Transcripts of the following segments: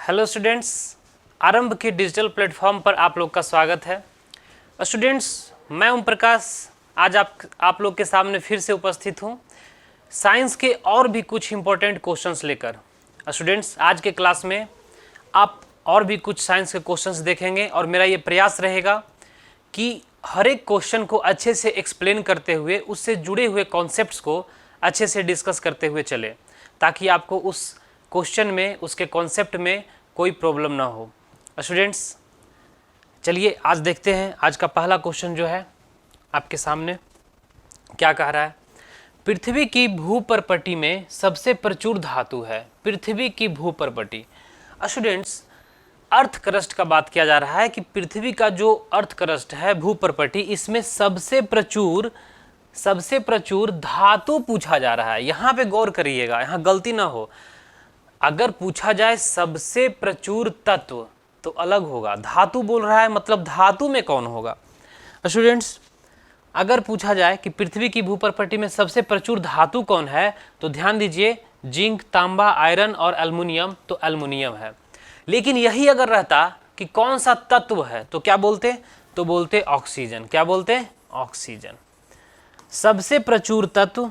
Hello students, आरंभ के digital platform पर आप लोग का स्वागत है। स्टूडेंट्स, मैं ओम प्रकाश आज आप लोग के सामने फिर से उपस्थित हूँ साइंस के और भी कुछ इम्पोर्टेंट क्वेश्चंस लेकर। स्टूडेंट्स, आज के क्लास में आप और भी कुछ साइंस के क्वेश्चंस देखेंगे और मेरा ये प्रयास रहेगा कि हर एक क्वेश्चन को अच्छे से एक्सप्लेन करते हुए उससे जुड़े हुए कॉन्सेप्ट्स को अच्छे से डिस्कस करते हुए चले, ताकि आपको उस क्वेश्चन में, उसके कॉन्सेप्ट में कोई प्रॉब्लम ना हो। स्टूडेंट्स, चलिए आज देखते हैं। आज का पहला क्वेश्चन जो है आपके सामने क्या कह रहा है। पृथ्वी की भूपर्पटी में सबसे प्रचुर धातु है। पृथ्वी की भूपर्पटी, स्टूडेंट्स अर्थ क्रस्ट का बात किया जा रहा है कि पृथ्वी का जो अर्थ क्रस्ट है, भूपर्पटी, इसमें सबसे प्रचुर धातु पूछा जा रहा है। यहाँ पे गौर करिएगा, यहाँ गलती ना हो। अगर पूछा जाए सबसे प्रचुर तत्व तो अलग होगा, धातु बोल रहा है मतलब धातु में कौन होगा। स्टूडेंट्स, अगर पूछा जाए कि पृथ्वी की भूपर्पटी में सबसे प्रचुर धातु कौन है तो ध्यान दीजिए, जिंक, तांबा, आयरन और एल्युमिनियम, तो एल्युमिनियम है। लेकिन यही अगर रहता कि कौन सा तत्व है तो क्या बोलते, तो बोलते ऑक्सीजन। क्या बोलते? ऑक्सीजन। सबसे प्रचुर तत्व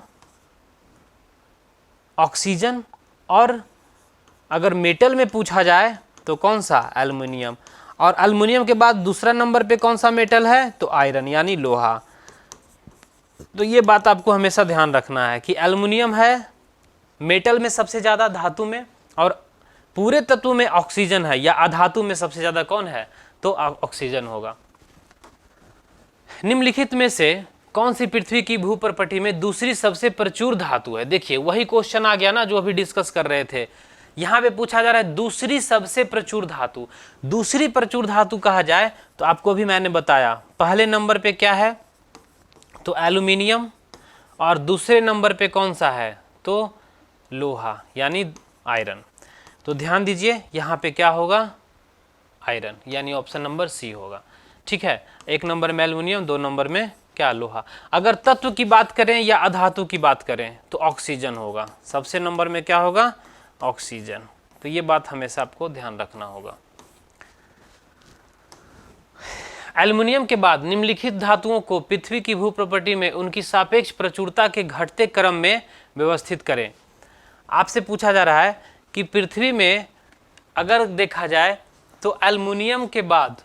ऑक्सीजन। और अगर मेटल में पूछा जाए तो कौन सा? एल्युमिनियम। और एल्युमिनियम के बाद दूसरा नंबर पे कौन सा मेटल है? तो आयरन यानी लोहा। तो ये बात आपको हमेशा ध्यान रखना है कि एल्युमिनियम है मेटल में सबसे ज्यादा, धातु में, और पूरे तत्व में ऑक्सीजन है, या अधातु में सबसे ज्यादा कौन है? तो ऑक्सीजन होगा। निम्नलिखित में से कौन सी पृथ्वी की भूपर्पटी में दूसरी सबसे प्रचुर धातु है? देखिए वही क्वेश्चन आ गया ना जो अभी डिस्कस कर रहे थे। यहां पे पूछा जा रहा है दूसरी सबसे प्रचुर धातु। दूसरी प्रचुर धातु कहा जाए तो आपको भी मैंने बताया, पहले नंबर पे क्या है? तो एल्युमिनियम। और दूसरे नंबर पे कौन सा है? तो लोहा यानी आयरन। तो ध्यान दीजिए यहाँ पे क्या होगा? आयरन, यानी ऑप्शन नंबर सी होगा। ठीक है, एक नंबर में एल्युमिनियम, दो नंबर में क्या? लोहा। अगर तत्व की बात करें या अधातु की बात करें तो ऑक्सीजन होगा। सबसे नंबर में क्या होगा? ऑक्सीजन। तो ये बात हमेशा आपको ध्यान रखना होगा। एल्युमिनियम के बाद निम्नलिखित धातुओं को पृथ्वी की भूप्रॉपर्टी में उनकी सापेक्ष प्रचुरता के घटते क्रम में व्यवस्थित करें। आपसे पूछा जा रहा है कि पृथ्वी में अगर देखा जाए तो एल्युमिनियम के बाद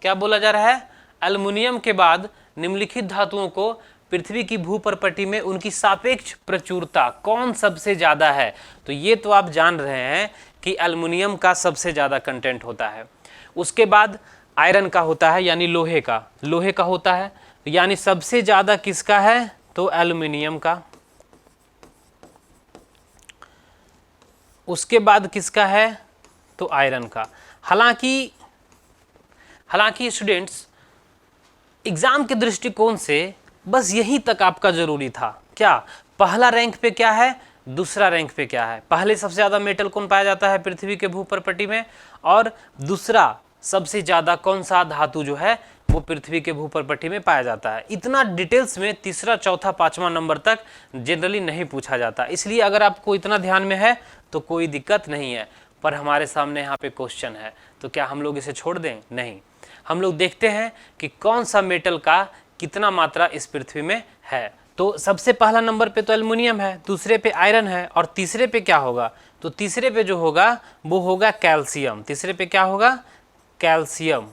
क्या बोला जा रहा है? एल्युमिनियम के बाद निम्नलिखित धातुओं को पृथ्वी की भूपर्पटी में उनकी सापेक्ष प्रचुरता कौन सबसे ज्यादा है? तो ये तो आप जान रहे हैं कि एल्युमिनियम का सबसे ज्यादा कंटेंट होता है। उसके बाद आयरन का होता है, यानी लोहे का होता है। यानी सबसे ज्यादा किसका है? तो एल्युमिनियम का। उसके बाद किसका है? तो आयरन का। हालांकि स्टूडेंट्स एग्जाम के दृष्टिकोण से बस यही तक आपका जरूरी था। क्या पहला रैंक पे क्या है, दूसरा रैंक पे क्या है? पहले सबसे ज्यादा मेटल कौन पाया जाता है पृथ्वी के भूपर्पटी में, और दूसरा सबसे ज्यादा कौन सा धातु जो है वो पृथ्वी के भूपर्पटी में पाया जाता है। इतना डिटेल्स में तीसरा, चौथा, पांचवा नंबर तक जनरली नहीं पूछा जाता। इसलिए अगर आपको इतना ध्यान में है तो कोई दिक्कत नहीं है। पर हमारे सामने यहाँ पे क्वेश्चन है तो क्या हम लोग इसे छोड़ दें? नहीं, हम लोग देखते हैं कि कौन सा मेटल का कितना मात्रा इस पृथ्वी में है। तो सबसे पहला नंबर पे तो एल्युमिनियम है, दूसरे पे आयरन है, और तीसरे पे क्या होगा? तो तीसरे पे जो होगा वो होगा कैल्शियम। तीसरे पे क्या होगा? कैल्शियम।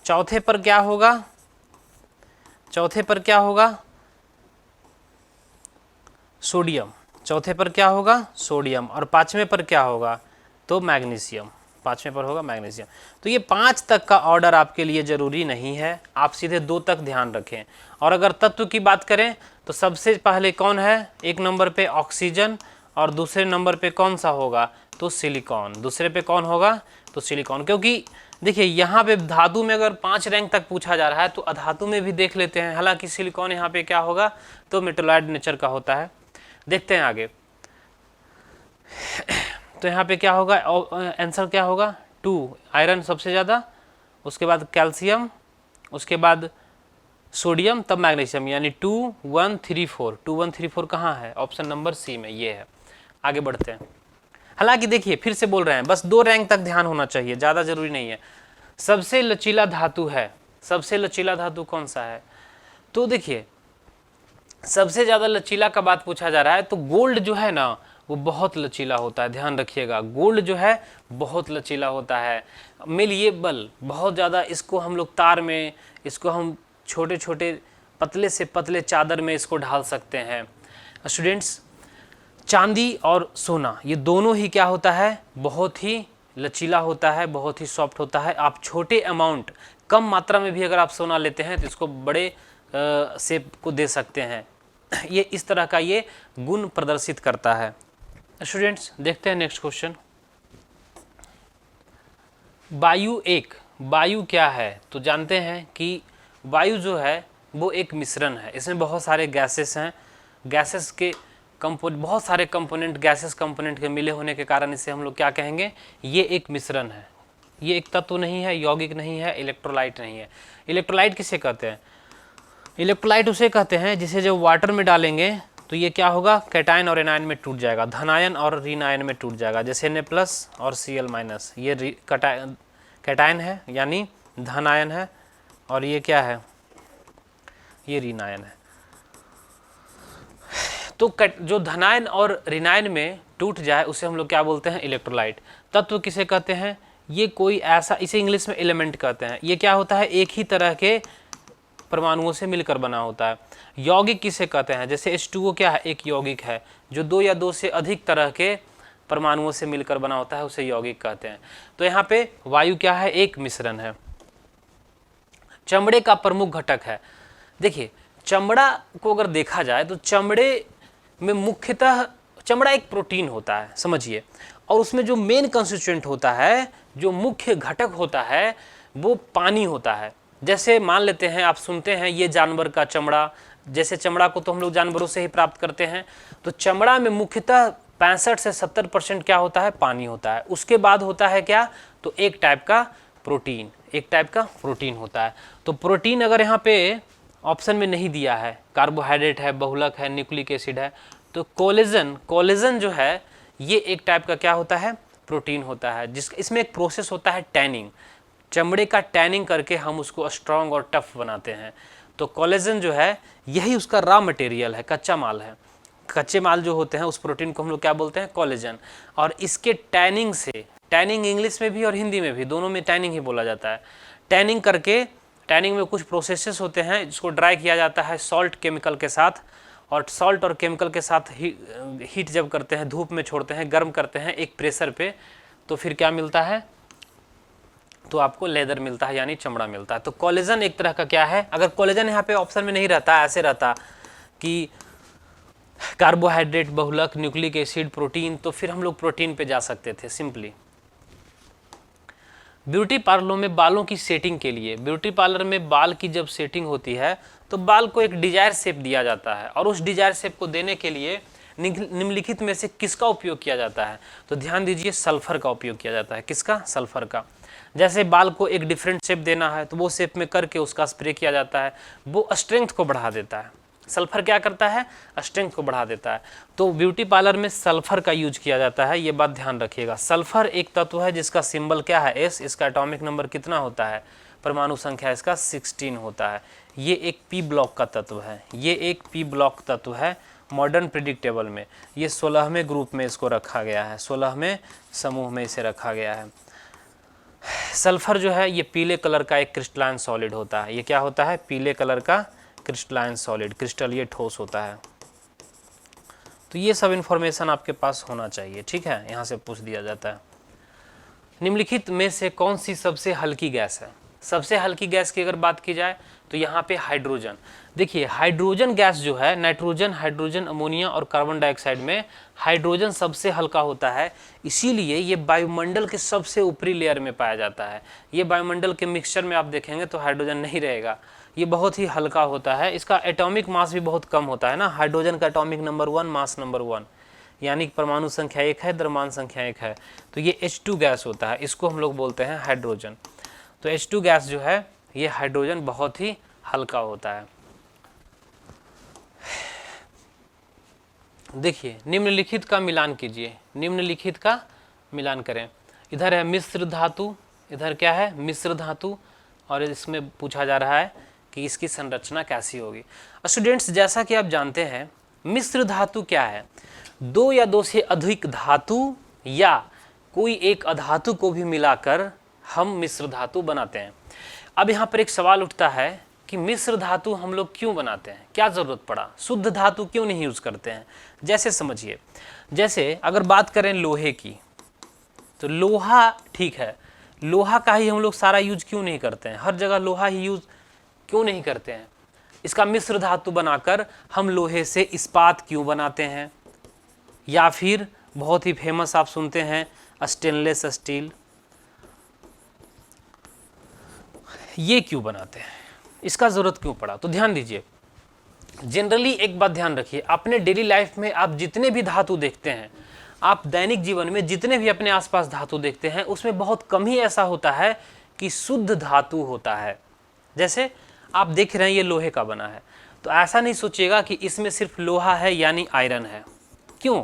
चौथे पर क्या होगा? चौथे पर क्या होगा? सोडियम। चौथे पर क्या होगा? सोडियम। और पांचवें पर क्या होगा? तो मैग्नीशियम। पांचवें पर होगा मैग्नीशियम। तो ये 5 तक का ऑर्डर आपके लिए जरूरी नहीं है, आप सीधे 2 तक ध्यान रखें। और अगर तत्व की बात करें तो सबसे पहले कौन है? एक नंबर पे ऑक्सीजन, और दूसरे नंबर पे कौन सा होगा? तो सिलिकॉन। दूसरे पे कौन होगा? तो सिलिकॉन। क्योंकि देखिए यहाँ पे धातु में अगर 5 रैंक तक पूछा जा रहा है तो अधातु में भी देख लेते हैं। हालांकि सिलिकॉन यहाँ पे क्या होगा? तो मेटलॉइड नेचर का होता है। देखते हैं आगे। तो यहाँ पे क्या होगा? आंसर क्या होगा? 2। आयरन सबसे ज़्यादा, उसके बाद कैल्शियम, उसके बाद सोडियम, तब मैग्नीशियम, यानी 2, 1, 3, 4। 2, 1, 3, 4 कहाँ है? ऑप्शन नंबर सी में ये है। आगे बढ़ते हैं। हालांकि देखिए फिर से बोल रहे हैं, बस 2 रैंक तक ध्यान होना चाहिए, ज़्यादा जरूरी नहीं है। सबसे लचीला धातु है, सबसे लचीला धातु कौन सा है? तो देखिए सबसे ज़्यादा लचीला का बात पूछा जा रहा है तो गोल्ड जो है ना वो बहुत लचीला होता है, ध्यान रखिएगा। गोल्ड जो है बहुत लचीला होता है, मेलिएबल बहुत ज़्यादा। इसको हम लोग तार में, इसको हम छोटे छोटे पतले से पतले चादर में इसको ढाल सकते हैं। स्टूडेंट्स, चांदी और सोना ये दोनों ही क्या होता है, बहुत ही लचीला होता है, बहुत ही सॉफ्ट होता है। आप छोटे अमाउंट, कम मात्रा में भी अगर आप सोना लेते हैं तो इसको बड़े शेप को दे सकते हैं। ये इस तरह का ये गुण प्रदर्शित करता है। स्टूडेंट्स देखते हैं नेक्स्ट क्वेश्चन। वायु एक, वायु क्या है? तो जानते हैं कि वायु जो है वो एक मिश्रण है, इसमें बहुत सारे गैसेस हैं, गैसेस के बहुत सारे कंपोनेंट, गैसेस कंपोनेंट के मिले होने के कारण इसे हम लोग क्या कहेंगे, ये एक मिश्रण है। ये एक तत्व नहीं है, यौगिक नहीं है, इलेक्ट्रोलाइट नहीं है। इलेक्ट्रोलाइट किसे कहते हैं? इलेक्ट्रोलाइट उसे कहते हैं जिसे जब वाटर में डालेंगे तो ये क्या होगा, कैटायन और एनायन में टूट जाएगा, धनायन और ऋण आयन में टूट जाएगा। जैसे Na+ और Cl-, ये कैटायन है यानी धनायन है, और ये क्या है, ये ऋण आयन है। तो जो धनायन और ऋणायन में टूट जाए उसे हम लोग क्या बोलते हैं, इलेक्ट्रोलाइट। तत्व किसे कहते हैं, ये कोई ऐसा, इसे इंग्लिश में एलिमेंट कहते हैं। ये क्या होता है, एक ही तरह के परमाणुओं से मिलकर बना होता है। यौगिक किसे कहते हैं, जैसे H2O क्या है, एक यौगिक है जो 2 या 2 से अधिक तरह के परमाणुओं से मिलकर बना होता है, उसे यौगिक कहते हैं। तो यहाँ पे वायु क्या है, एक मिश्रण है। चमड़े का प्रमुख घटक है। देखिए चमड़ा को अगर देखा जाए तो चमड़े में मुख्यतः, चमड़ा एक प्रोटीन होता है समझिए, और उसमें जो मेन कंस्टिट्यूएंट होता है, जो मुख्य घटक होता है, वो पानी होता है। जैसे मान लेते हैं, आप सुनते हैं ये जानवर का चमड़ा, जैसे चमड़ा को तो हम लोग जानवरों से ही प्राप्त करते हैं, तो चमड़ा में मुख्यतः 65 से 70% क्या होता है, पानी होता है। उसके बाद होता है क्या, तो एक टाइप का प्रोटीन, एक टाइप का प्रोटीन होता है। तो प्रोटीन अगर यहाँ पे ऑप्शन में नहीं दिया है, कार्बोहाइड्रेट है, बहुलक है, न्यूक्लिक एसिड है, तो कोलेजन, कोलेजन जो है ये एक टाइप का क्या होता है, प्रोटीन होता है, जिसका इसमें एक प्रोसेस होता है टैनिंग। चमड़े का टैनिंग करके हम उसको स्ट्रॉन्ग और टफ बनाते हैं। तो कोलेजन जो है यही उसका रॉ मटेरियल है, कच्चा माल है। कच्चे माल जो होते हैं उस प्रोटीन को हम लोग क्या बोलते हैं, कोलेजन। और इसके टैनिंग से, टैनिंग इंग्लिश में भी और हिंदी में भी, दोनों में टैनिंग ही बोला जाता है। टैनिंग करके, टैनिंग में कुछ प्रोसेसेस होते हैं जिसको ड्राई किया जाता है सॉल्ट केमिकल के साथ, और सॉल्ट और केमिकल के साथ हीट जब करते हैं, धूप में छोड़ते हैं, गर्म करते हैं एक प्रेशर पे, तो फिर क्या मिलता है, तो आपको लेदर मिलता है, यानी चमड़ा मिलता है। तो कोलेजन एक तरह का क्या है, अगर कोलेजन यहाँ पे ऑप्शन में नहीं रहता, ऐसे रहता कि कार्बोहाइड्रेट, बहुलक, न्यूक्लिक एसिड, प्रोटीन, तो फिर हम लोग प्रोटीन पे जा सकते थे सिंपली। ब्यूटी पार्लरों में बालों की सेटिंग के लिए, ब्यूटी पार्लर में बाल की जब सेटिंग होती है तो बाल को एक डिजायर शेप दिया जाता है, और उस डिजायर शेप को देने के लिए निम्नलिखित में से किसका उपयोग किया जाता है, तो ध्यान दीजिए सल्फर का उपयोग किया जाता है। किसका, सल्फर का। जैसे बाल को एक डिफरेंट शेप देना है तो वो शेप में करके उसका स्प्रे किया जाता है, वो स्ट्रेंथ को बढ़ा देता है। सल्फर क्या करता है, स्ट्रेंथ को बढ़ा देता है। तो ब्यूटी पार्लर में सल्फर का यूज किया जाता है, ये बात ध्यान रखिएगा। सल्फर एक तत्व है जिसका सिंबल क्या है, S। इसका एटॉमिक नंबर कितना होता है, परमाणु संख्या इसका 16 होता है। ये एक P ब्लॉक का तत्व है, ये एक P ब्लॉक तत्व है। मॉडर्न पीरियोडिक टेबल में ये 16वें ग्रुप में इसको रखा गया है, 16वें समूह में इसे रखा गया है। सल्फर जो है ये पीले कलर का एक क्रिस्टलाइन सॉलिड होता है। ये क्या होता है, पीले कलर का क्रिस्टलाइन सॉलिड, क्रिस्टल ये ठोस होता है। तो ये सब इन्फॉर्मेशन आपके पास होना चाहिए, ठीक है, यहाँ से पूछ दिया जाता है। निम्नलिखित में से कौन सी सबसे हल्की गैस है? सबसे हल्की गैस की अगर बात की जाए तो यहाँ पे हाइड्रोजन। देखिए हाइड्रोजन गैस जो है, नाइट्रोजन, हाइड्रोजन, अमोनिया और कार्बन डाइऑक्साइड में हाइड्रोजन सबसे हल्का होता है, इसीलिए ये वायुमंडल के सबसे ऊपरी लेयर में पाया जाता है। ये वायुमंडल के मिक्सचर में आप देखेंगे तो हाइड्रोजन नहीं रहेगा, ये बहुत ही हल्का होता है। इसका एटॉमिक मास भी बहुत कम होता है ना, हाइड्रोजन का एटॉमिक नंबर 1, मास नंबर 1, यानी परमाणु संख्या 1 है, द्रव्यमान संख्या 1 है। तो ये H2 गैस होता है, इसको हम लोग बोलते हैं हाइड्रोजन। तो H2 गैस जो है ये हाइड्रोजन बहुत ही हल्का होता है। देखिए निम्नलिखित का मिलान कीजिए, निम्नलिखित का मिलान करें। इधर है मिश्र धातु, इधर क्या है मिश्र धातु, और इसमें पूछा जा रहा है कि इसकी संरचना कैसी होगी। स्टूडेंट्स जैसा कि आप जानते हैं मिश्र धातु क्या है, दो या दो से अधिक धातु या कोई एक अधातु को भी मिलाकर हम मिश्र धातु बनाते हैं। अब यहाँ पर एक सवाल उठता है कि मिश्र धातु हम लोग क्यों बनाते हैं, क्या ज़रूरत पड़ा, शुद्ध धातु क्यों नहीं यूज़ करते हैं। जैसे समझिए, जैसे अगर बात करें लोहे की, तो लोहा ठीक है, लोहा का ही हम लोग सारा यूज क्यों नहीं करते हैं, हर जगह लोहा ही यूज क्यों नहीं करते हैं। इसका मिश्र धातु बनाकर हम लोहे से इस्पात क्यों बनाते हैं, या फिर बहुत ही फेमस आप सुनते हैं स्टेनलेस स्टील, ये क्यों बनाते हैं, इसका ज़रूरत क्यों पड़ा। तो ध्यान दीजिए, जनरली एक बात ध्यान रखिए, अपने डेली लाइफ में आप जितने भी धातु देखते हैं, आप दैनिक जीवन में जितने भी अपने आसपास धातु देखते हैं, उसमें बहुत कम ही ऐसा होता है कि शुद्ध धातु होता है। जैसे आप देख रहे हैं ये लोहे का बना है, तो ऐसा नहीं सोचिएगा कि इसमें सिर्फ लोहा है यानी आयरन है। क्यों,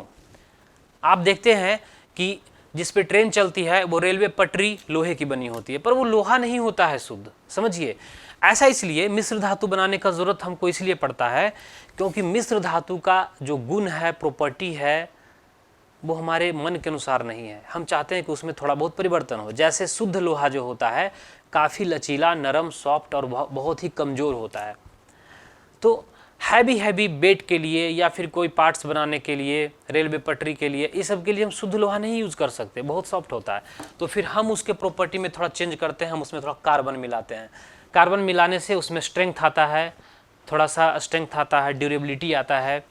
आप देखते हैं कि जिस पे ट्रेन चलती है वो रेलवे पटरी लोहे की बनी होती है, पर वो लोहा नहीं होता है शुद्ध, समझिए। ऐसा इसलिए मिश्र धातु बनाने का ज़रूरत हमको इसलिए पड़ता है क्योंकि मिश्र धातु का जो गुण है, प्रॉपर्टी है, वो हमारे मन के अनुसार नहीं है। हम चाहते हैं कि उसमें थोड़ा बहुत परिवर्तन हो। जैसे शुद्ध लोहा जो होता है काफ़ी लचीला, नरम, सॉफ्ट और बहुत ही कमज़ोर होता है। तो हैवी बेट के लिए या फिर कोई पार्ट्स बनाने के लिए, रेलवे पटरी के लिए, इस सब के लिए हम शुद्ध लोहा नहीं यूज़ कर सकते, बहुत सॉफ्ट होता है। तो फिर हम उसके प्रॉपर्टी में थोड़ा चेंज करते हैं, हम उसमें थोड़ा कार्बन मिलाते हैं। कार्बन मिलाने से उसमें स्ट्रेंथ आता है, थोड़ा सा स्ट्रेंथ आता है, ड्यूरेबिलिटी आता है,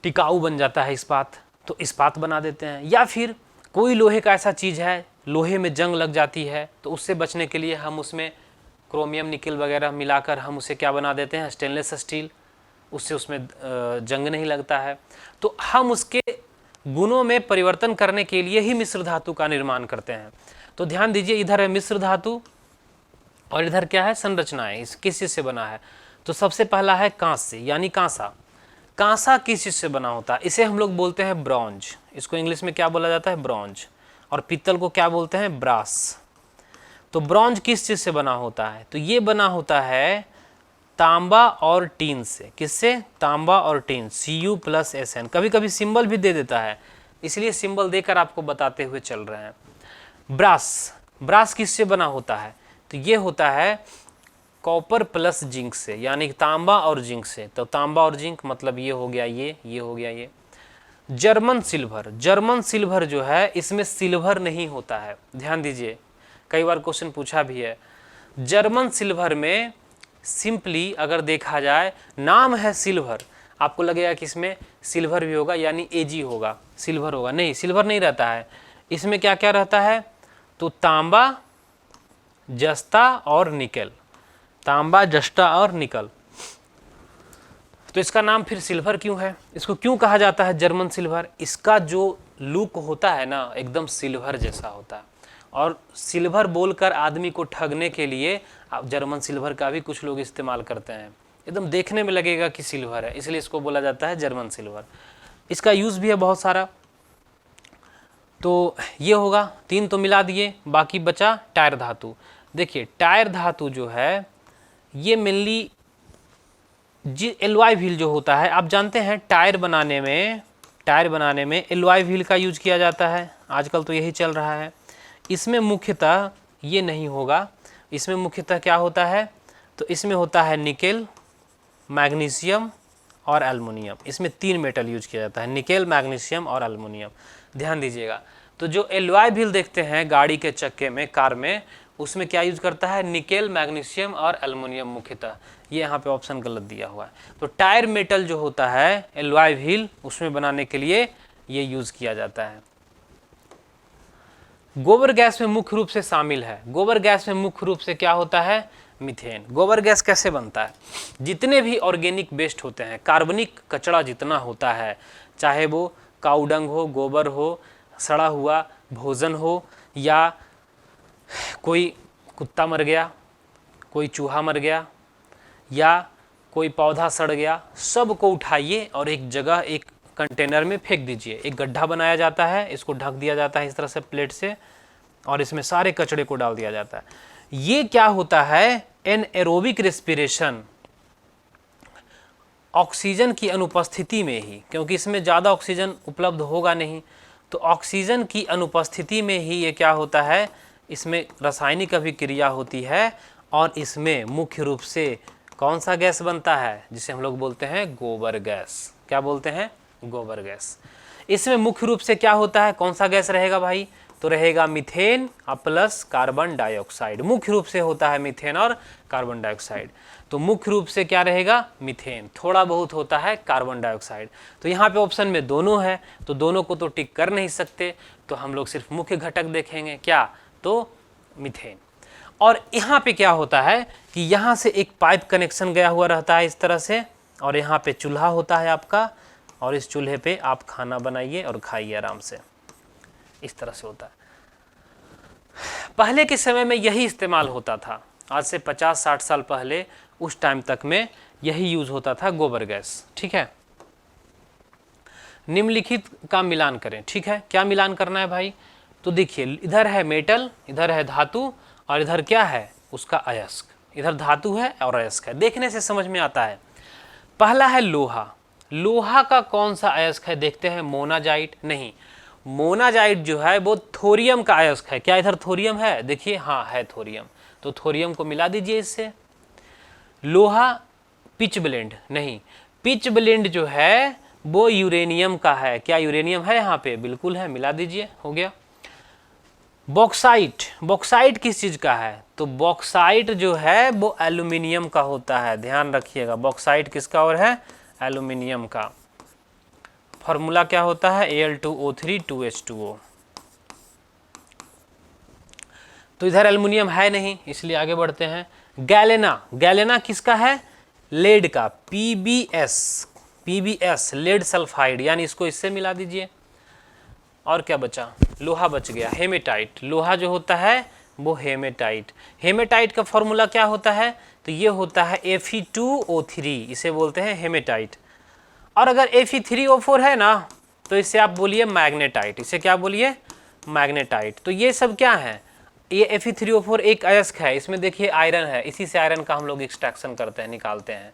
टिकाऊ बन जाता है इस्पात, तो इस्पात बना देते हैं। या फिर कोई लोहे का ऐसा चीज़ है, लोहे में जंग लग जाती है, तो उससे बचने के लिए हम उसमें क्रोमियम, निकल वगैरह मिलाकर हम उसे क्या बना देते हैं, स्टेनलेस स्टील, उससे उसमें जंग नहीं लगता है। तो हम उसके गुणों में परिवर्तन करने के लिए ही मिश्र धातु का निर्माण करते हैं। तो ध्यान दीजिए, इधर है मिश्र धातु और इधर क्या है, संरचनाएं। इस किस चीज़ से बना है, तो सबसे पहला है कांस से, यानी कांसा। कांसा किस चीज़ से बना होता है, इसे हम लोग बोलते हैं ब्रॉन्ज, इसको इंग्लिश में क्या बोला जाता है, ब्रॉन्ज। और पीतल को क्या बोलते हैं, ब्रास। तो ब्रॉन्ज किस चीज़ से बना होता है, तो ये बना होता है तांबा और टीन से। किससे, तांबा और टीन, Cu+Sn। कभी कभी सिंबल भी दे देता है, इसलिए सिंबल देकर आपको बताते हुए चल रहे हैं। ब्रास, ब्रास किससे बना होता है, तो ये होता है कॉपर प्लस जिंक से, यानी तांबा और जिंक से। तो तांबा और जिंक मतलब ये हो गया ये हो गया ये। जर्मन सिल्वर, जर्मन सिल्वर जो है इसमें सिल्वर नहीं होता है, ध्यान दीजिए, कई बार क्वेश्चन पूछा भी है। जर्मन सिल्वर में सिंपली अगर देखा जाए, नाम है सिल्वर, आपको लगेगा कि इसमें सिल्वर भी होगा यानी Ag होगा, सिल्वर होगा, नहीं, सिल्वर नहीं रहता है। इसमें क्या क्या रहता है, तो तांबा, जस्ता और निकल, तांबा, जस्ता और निकल। तो इसका नाम फिर सिल्वर क्यों है, इसको क्यों कहा जाता है जर्मन सिल्वर, इसका जो लुक होता है ना एकदम सिल्वर जैसा होता है। और सिल्वर बोलकर आदमी को ठगने के लिए आप जर्मन सिल्वर का भी कुछ लोग इस्तेमाल करते हैं, एकदम देखने में लगेगा कि सिल्वर है, इसलिए इसको बोला जाता है जर्मन सिल्वर। इसका यूज़ भी है बहुत सारा। तो ये होगा, 3 तो मिला दिए, बाकी बचा टायर धातु। देखिए टायर धातु जो है ये मेनली एलॉय व्हील जो होता है, आप जानते हैं टायर बनाने में एलॉय व्हील का यूज किया जाता है, आजकल तो यही चल रहा है। इसमें मुख्यतः ये नहीं होगा, इसमें मुख्यतः क्या होता है, तो इसमें होता है निकेल, मैग्नीशियम और एल्युमिनियम। इसमें 3 मेटल यूज किया जाता है, निकेल, मैग्नीशियम और एल्युमिनियम, ध्यान दीजिएगा। तो जो एलॉय व्हील देखते हैं गाड़ी के चक्के में, कार में, उसमें क्या यूज करता है, निकेल, मैग्नीशियम और एल्युमिनियम मुख्यतः। ये यहाँ पे ऑप्शन गलत दिया हुआ है। तो टायर मेटल जो होता है एलॉय व्हील, उसमें बनाने के लिए ये यूज किया जाता है। गोबर गैस में मुख्य रूप से शामिल है, गोबर गैस में मुख्य रूप से क्या होता है, मीथेन। गोबर गैस कैसे बनता है, जितने भी ऑर्गेनिक वेस्ट होते हैं, कार्बनिक कचरा जितना होता है, चाहे वो काऊ डंग हो, गोबर हो, सड़ा हुआ भोजन हो, या कोई कुत्ता मर गया, कोई चूहा मर गया, या कोई पौधा सड़ गया, सब को उठाइए और एक जगह एक कंटेनर में फेंक दीजिए। एक गड्ढा बनाया जाता है, इसको ढक दिया जाता है इस तरह से प्लेट से, और इसमें सारे कचरे को डाल दिया जाता है। ये क्या होता है, एनएरोबिक रेस्पिरेशन, ऑक्सीजन की अनुपस्थिति में ही, क्योंकि इसमें ज़्यादा ऑक्सीजन उपलब्ध होगा नहीं, तो ऑक्सीजन की अनुपस्थिति में ही ये क्या होता है, इसमें रासायनिक अभिक्रिया होती है, और इसमें मुख्य रूप से कौन सा गैस बनता है, जिसे हम लोग बोलते हैं गोबर गैस। क्या बोलते हैं, गोबर गैस। इसमें मुख्य रूप से क्या होता है, कौन सा गैस रहेगा भाई, तो रहेगा मीथेन प्लस कार्बन डाइऑक्साइड। मुख्य रूप से होता है मीथेन और कार्बन डाइऑक्साइड। तो मुख्य रूप से क्या रहेगा, मीथेन, थोड़ा बहुत होता है कार्बन डाइऑक्साइड। तो यहाँ पे ऑप्शन में दोनों है, तो दोनों को तो टिक कर नहीं सकते, तो हम लोग सिर्फ मुख्य घटक देखेंगे, क्या, तो मीथेन। और यहाँ पे क्या होता है कि यहाँ से एक पाइप कनेक्शन गया हुआ रहता है इस तरह से, और यहाँ पे चूल्हा होता है आपका, और इस चूल्हे पे आप खाना बनाइए और खाइए आराम से, इस तरह से होता है। पहले के समय में यही इस्तेमाल होता था, आज से 50-60 साल पहले, उस टाइम तक में यही यूज होता था, गोबर गैस। ठीक है, निम्नलिखित का मिलान करें। ठीक है, क्या मिलान करना है भाई, तो देखिए इधर है मेटल, इधर है धातु, और इधर क्या है, उसका अयस्क। इधर धातु है और अयस्क है, देखने से समझ में आता है। पहला है लोहा। लोहा का कौन सा अयस्क है, देखते हैं, मोनाजाइट नहीं, मोनाजाइट जो है वो थोरियम का अयस्क है। क्या इधर थोरियम है, देखिए, हाँ है थोरियम, तो थोरियम को मिला दीजिए इससे। लोहा पिच ब्लेंड नहीं, पिच ब्लेंड जो है वो यूरेनियम का है। क्या यूरेनियम है यहाँ पे, बिल्कुल है, मिला दीजिए, हो गया। बॉक्साइट, बॉक्साइट किस चीज का है, तो बॉक्साइट जो है वो एल्यूमिनियम का होता है, ध्यान रखिएगा। बॉक्साइट किसका और है, एल्यूमिनियम का। फॉर्मूला क्या होता है, Al2O3 2H2O। तो इधर एल्युमिनियम है नहीं, इसलिए आगे बढ़ते हैं। गैलेना, गैलेना किसका है, लेड का, PbS, PbS लेड सल्फाइड, यानी इसको इससे मिला दीजिए। और क्या बचा, लोहा बच गया। हेमेटाइट, लोहा जो होता है वो हेमेटाइट। हेमेटाइट का फॉर्मूला क्या होता है, तो ये होता है Fe2O3, इसे बोलते हैं हेमेटाइट। और अगर Fe3O4 है ना, तो इसे आप बोलिए मैग्नेटाइट। इसे क्या बोलिए, मैग्नेटाइट। तो ये सब क्या है, ये Fe3O4 एक अयस्क है, इसमें देखिए आयरन है, इसी से आयरन का हम लोग एक्सट्रैक्शन करते हैं, निकालते हैं।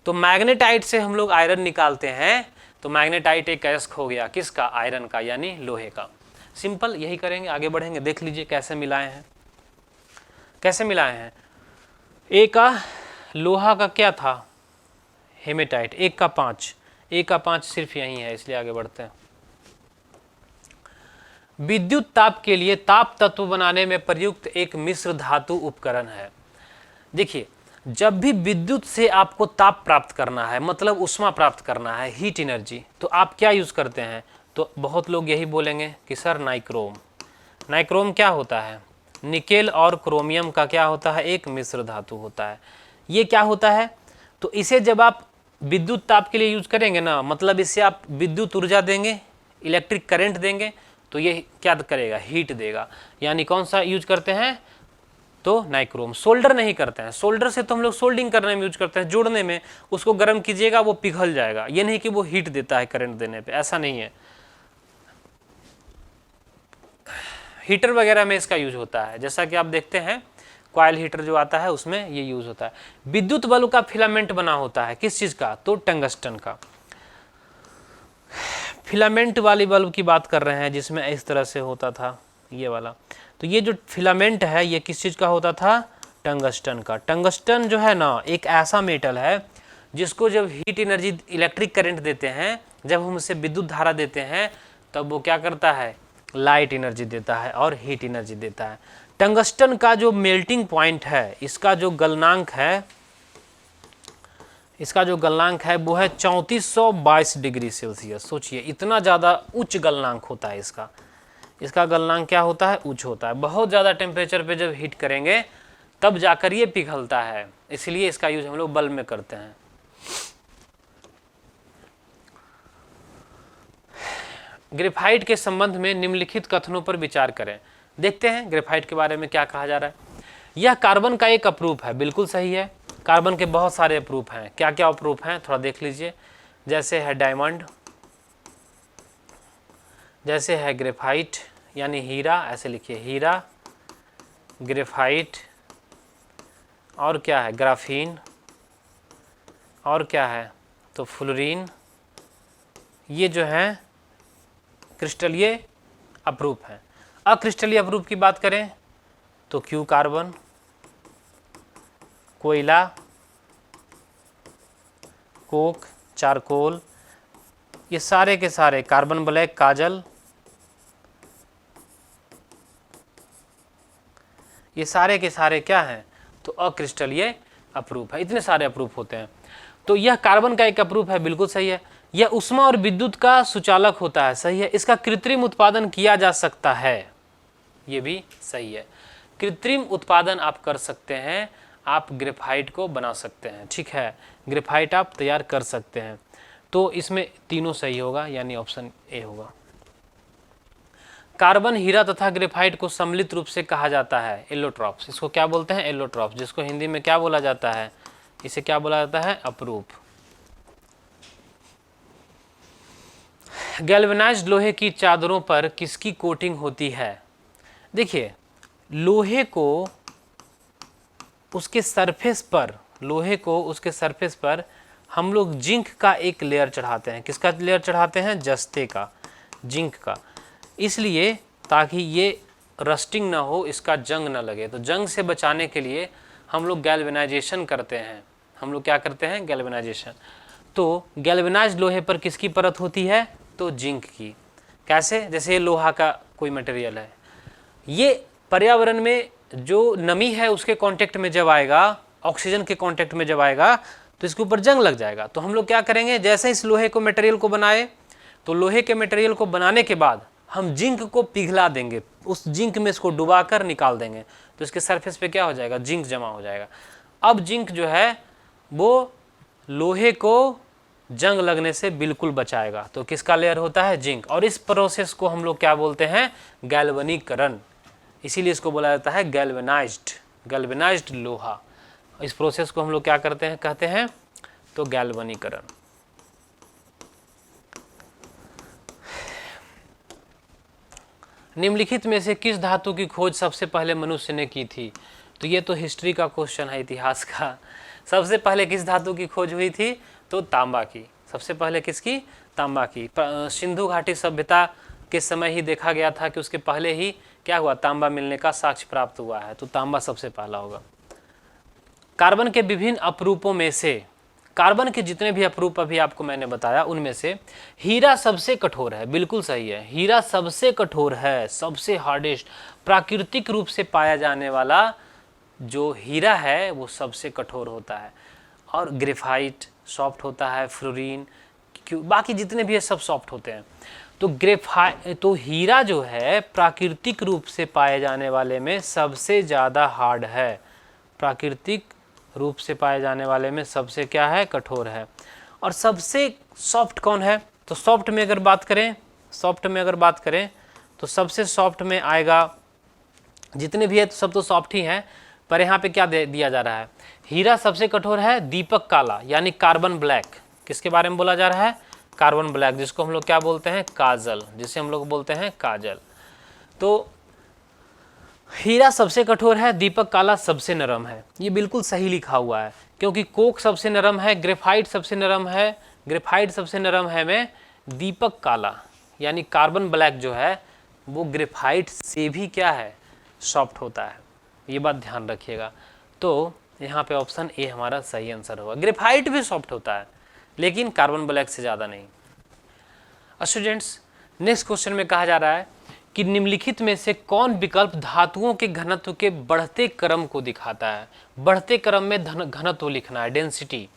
तो मैग्नेटाइट से हम लोग आयरन निकालते हैं, तो मैग्नेटाइट एक अयस्क हो गया, किसका, आयरन का, यानी लोहे का। सिंपल यही करेंगे, आगे बढ़ेंगे, देख लीजिए कैसे मिलाए हैं, कैसे मिलाए हैं। एक का लोहा का क्या था, हेमेटाइट, एक का 5, एक का 5 सिर्फ यही है, इसलिए आगे बढ़ते हैं। विद्युत ताप के लिए ताप तत्व बनाने में प्रयुक्त एक मिश्र धातु उपकरण है। देखिए, जब भी विद्युत से आपको ताप प्राप्त करना है, मतलब उष्मा प्राप्त करना है, हीट एनर्जी, तो आप क्या यूज करते हैं, तो बहुत लोग यही बोलेंगे कि सर नाइक्रोम। नाइक्रोम क्या होता है, निकेल और क्रोमियम का क्या होता है, एक मिश्र धातु होता है। ये क्या होता है, तो इसे जब आप विद्युत ताप के लिए यूज करेंगे ना, मतलब इससे आप विद्युत ऊर्जा देंगे, इलेक्ट्रिक करंट देंगे, तो ये क्या करेगा, हीट देगा। यानी कौन सा यूज करते हैं, तो नाइक्रोम। सोल्डर नहीं करते हैं, सोल्डर से तो हम लोग सोल्डिंग करने में यूज करते हैं, जोड़ने में। उसको गर्म कीजिएगा वो पिघल जाएगा, ये नहीं कि वो हीट देता है करंट देने पे, ऐसा नहीं है। हीटर वगैरह में इसका यूज होता है, जैसा कि आप देखते हैं कॉइल हीटर जो आता है उसमें ये यूज होता है। विद्युत बल्ब का फिलामेंट बना होता है, किस चीज का, तो टंगस्टन का। फिलामेंट वाली बल्ब की बात कर रहे हैं, जिसमें इस तरह से होता था ये वाला। तो ये जो फिलामेंट है ये किस चीज का होता था, टंगस्टन का। टंगस्टन जो है ना, एक ऐसा मेटल है जिसको जब हीट एनर्जी, इलेक्ट्रिक करंट देते हैं, जब हम उसे विद्युत धारा देते हैं, तब वो क्या करता है, लाइट एनर्जी देता है और हीट एनर्जी देता है। टंगस्टन का जो मेल्टिंग पॉइंट है, इसका जो गलनांक है, इसका जो गलनांक है वो है 3422 डिग्री सेल्सियस। सोचिए, इतना ज़्यादा उच्च गलनांक होता है इसका। इसका गलनांक क्या होता है, उच्च होता है। बहुत ज़्यादा टेम्परेचर पे जब हीट करेंगे तब जाकर ये पिघलता है, इसलिए इसका यूज हम लोग बल्ब में करते हैं। ग्रेफाइट के संबंध में निम्नलिखित कथनों पर विचार करें। देखते हैं ग्रेफाइट के बारे में क्या कहा जा रहा है। यह कार्बन का एक अप्रूप है, बिल्कुल सही है। कार्बन के बहुत सारे अप्रूप हैं, क्या क्या अप्रूप हैं थोड़ा देख लीजिए। जैसे है डायमंड, जैसे है ग्रेफाइट यानी हीरा, ऐसे लिखिए हीरा, ग्रेफाइट, और क्या है ग्राफीन, और क्या है तो फ्लोरीन, ये जो है क्रिस्टलीय अपरूप हैं। अक्रिस्टलीय अपरूप की बात करें तो क्यू कार्बन, कोयला, कोक, चारकोल, ये सारे के सारे, कार्बन ब्लैक, काजल, ये सारे के सारे क्या हैं तो अक्रिस्टलीय अपरूप है। इतने सारे अपरूप होते हैं। तो यह कार्बन का एक अपरूप है, बिल्कुल सही है। यह ऊष्मा और विद्युत का सुचालक होता है, सही है। इसका कृत्रिम उत्पादन किया जा सकता है, ये भी सही है। कृत्रिम उत्पादन आप कर सकते हैं, आप ग्रेफाइट को बना सकते हैं, ठीक है, ग्रेफाइट आप तैयार कर सकते हैं। तो इसमें तीनों सही होगा, यानी ऑप्शन ए होगा। कार्बन, हीरा तथा ग्रेफाइट को सम्मिलित रूप से कहा जाता है एलोट्रॉप्स। इसको क्या बोलते हैं एलोट्रॉप्स, जिसको हिंदी में क्या बोला जाता है, इसे क्या बोला जाता है अपरूप। गैल्वेनाइज्ड लोहे की चादरों पर किसकी कोटिंग होती है। देखिए लोहे को उसके सरफेस पर, लोहे को उसके सरफेस पर हम लोग जिंक का एक लेयर चढ़ाते हैं। किसका लेयर चढ़ाते हैं, जस्ते का, जिंक का, इसलिए ताकि ये रस्टिंग ना हो, इसका जंग ना लगे। तो जंग से बचाने के लिए हम लोग गैल्वेनाइजेशन करते हैं। हम लोग क्या करते हैं, गैल्वेनाइजेशन। तो गैल्वेनाइज्ड लोहे पर किसकी परत होती है तो जिंक की। कैसे, जैसे ये लोहा का कोई मटेरियल है, ये पर्यावरण में जो नमी है उसके कांटेक्ट में जब आएगा, ऑक्सीजन के कांटेक्ट में जब आएगा तो इसके ऊपर जंग लग जाएगा। तो हम लोग क्या करेंगे, जैसे इस लोहे को मटेरियल को बनाए, तो लोहे के मटेरियल को बनाने के बाद हम जिंक को पिघला देंगे, उस जिंक में इसको डुबा कर निकाल देंगे, तो इसके सरफेस पे क्या हो जाएगा, जिंक जमा हो जाएगा। अब जिंक जो है वो लोहे को जंग लगने से बिल्कुल बचाएगा। तो किसका लेयर होता है, जिंक। और इस प्रोसेस को हम लोग क्या बोलते हैं, गैल्वनीकरण। इसीलिए इसको बोला जाता है गैल्वेनाइज्ड, गैल्वेनाइज्ड लोहा। इस प्रोसेस को हम लोग क्या करते हैं, कहते हैं तो गैल्वनीकरण। निम्नलिखित में से किस धातु की खोज सबसे पहले मनुष्य ने की थी। तो ये तो हिस्ट्री का क्वेश्चन है, इतिहास का। सबसे पहले किस धातु की खोज हुई थी तो तांबा की। सबसे पहले किसकी, तांबा की। सिंधु घाटी सभ्यता के समय ही देखा गया था कि उसके पहले ही क्या हुआ, तांबा मिलने का साक्ष्य प्राप्त हुआ है, तो तांबा सबसे पहला होगा। कार्बन के विभिन्न अपरूपों में से, कार्बन के जितने भी अपरूप अभी आपको मैंने बताया उनमें से हीरा सबसे कठोर है, बिल्कुल सही है, हीरा सबसे कठोर है, सबसे हार्डेस्ट। प्राकृतिक रूप से पाया जाने वाला जो हीरा है वो सबसे कठोर होता है। और ग्रेफाइट सॉफ्ट होता है, फ्लोरीन, बाकी जितने भी है सब सॉफ्ट होते हैं। तो हीरा जो है प्राकृतिक रूप से पाए जाने वाले में सबसे ज़्यादा हार्ड है, प्राकृतिक रूप से पाए जाने वाले में सबसे क्या है, कठोर है। और सबसे सॉफ्ट कौन है, तो सॉफ्ट में अगर बात करें, सॉफ्ट में अगर बात करें तो सबसे सॉफ्ट में आएगा, जितने भी है तो सब तो सॉफ्ट ही हैं, पर यहाँ पे क्या दिया जा रहा है, हीरा सबसे कठोर है, दीपक काला यानी कार्बन ब्लैक। किसके बारे में बोला जा रहा है, कार्बन ब्लैक, जिसको हम लोग क्या बोलते हैं, काजल, जिसे हम लोग बोलते हैं काजल। तो हीरा सबसे कठोर है, दीपक काला सबसे नरम है। ये बिल्कुल सही लिखा हुआ है, क्योंकि कोक सबसे नरम है, ग्रेफाइट सबसे नरम है, ग्रेफाइट सबसे नरम है में दीपक काला यानी कार्बन ब्लैक जो है वो ग्रेफाइट से भी क्या है, सॉफ्ट होता है। ये बात ध्यान रखिएगा। तो यहाँ पे ऑप्शन ए हमारा सही आंसर होगा। ग्रेफाइट भी सॉफ्ट होता है लेकिन कार्बन ब्लैक से ज़्यादा नहीं। स्टूडेंट्स, नेक्स्ट क्वेश्चन में कहा जा रहा है कि निम्नलिखित में से कौन विकल्प धातुओं के घनत्व के बढ़ते क्रम को दिखाता है। बढ़ते क्रम में घनत्व लिखना है, डेंसिटी।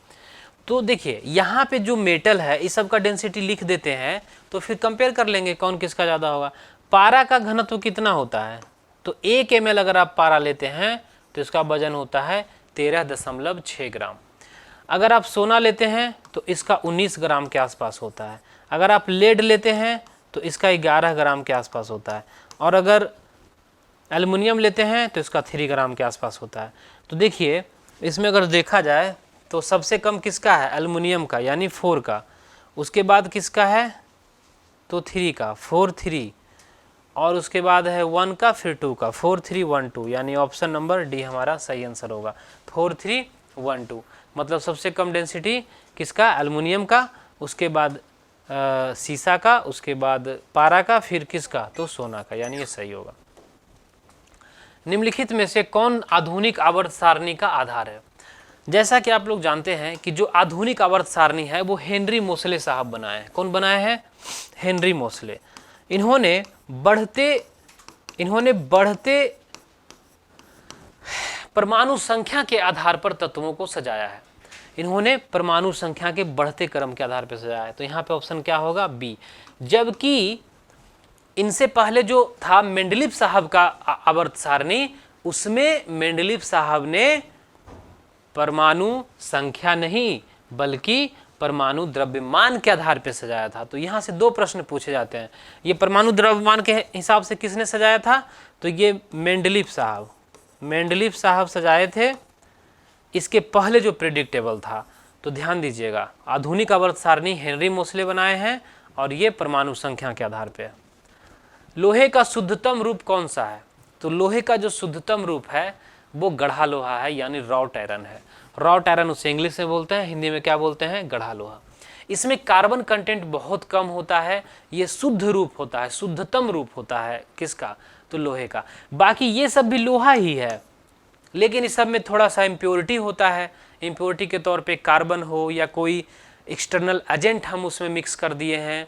तो देखिए यहाँ पे जो मेटल है इस सब का डेंसिटी लिख देते हैं, तो फिर कंपेयर कर लेंगे कौन किसका ज़्यादा होगा। पारा का घनत्व कितना होता है, तो 1 ml अगर आप पारा लेते हैं तो इसका वजन होता है 13.6 ग्राम। अगर आप सोना लेते हैं तो इसका 19 ग्राम के आसपास होता है। अगर आप लेड लेते हैं तो इसका 11 ग्राम के आसपास होता है। और अगर एल्युमिनियम लेते हैं तो इसका 3 ग्राम के आसपास होता है। तो देखिए इसमें अगर देखा जाए तो सबसे कम किसका है, एल्युमिनियम का यानी 4 का। उसके बाद किसका है, तो 3 का 4 3 और उसके बाद है 1 का फिर 2 का 4 3 1 2, यानी ऑप्शन नंबर डी हमारा सही आंसर होगा 4 3 1 2। मतलब सबसे कम डेंसिटी किसका, एल्युमिनियम का, उसके बाद सीसा का, उसके बाद पारा का, फिर किसका, तो सोना का, यानी ये सही होगा। निम्नलिखित में से कौन आधुनिक आवर्त सारणी का आधार है? जैसा कि आप लोग जानते हैं कि जो आधुनिक आवर्त सारणी है वो हेनरी मोसले साहब बनाए हैं। कौन बनाए हैं? हेनरी मोसले। इन्होंने बढ़ते परमाणु संख्या के आधार पर तत्वों को सजाया है। इन्होंने परमाणु संख्या के बढ़ते क्रम के आधार पर सजाया है। तो यहाँ पे ऑप्शन क्या होगा, बी। जबकि इनसे पहले जो था मेंडलीव साहब का आवर्त सारणी, उसमें मेंडलीव साहब ने परमाणु संख्या नहीं बल्कि परमाणु द्रव्यमान के आधार पर सजाया था। तो यहाँ से दो प्रश्न पूछे जाते हैं। ये परमाणु द्रव्यमान के हिसाब से किसने सजाया था? तो ये मेंडलीव साहब सजाए थे। इसके पहले जो प्रेडिक्टेबल था, तो ध्यान दीजिएगा, आधुनिक आवर्त सारणी हेनरी मोसले बनाए हैं और ये परमाणु संख्या के आधार पे है। लोहे का शुद्धतम रूप कौन सा है? तो लोहे का जो शुद्धतम रूप है वो गढ़ा लोहा है, यानी रॉट आयरन है। रॉट आयरन उसे इंग्लिश में बोलते हैं, हिंदी में क्या बोलते हैं? गढ़ा लोहा। इसमें कार्बन कंटेंट बहुत कम होता है, ये शुद्ध रूप होता है, शुद्धतम रूप होता है किसका? तो लोहे का। बाकी ये सब भी लोहा ही है, लेकिन इस सब में थोड़ा सा इम्प्योरिटी होता है। इम्प्योरिटी के तौर पे कार्बन हो या कोई एक्सटर्नल एजेंट हम उसमें मिक्स कर दिए हैं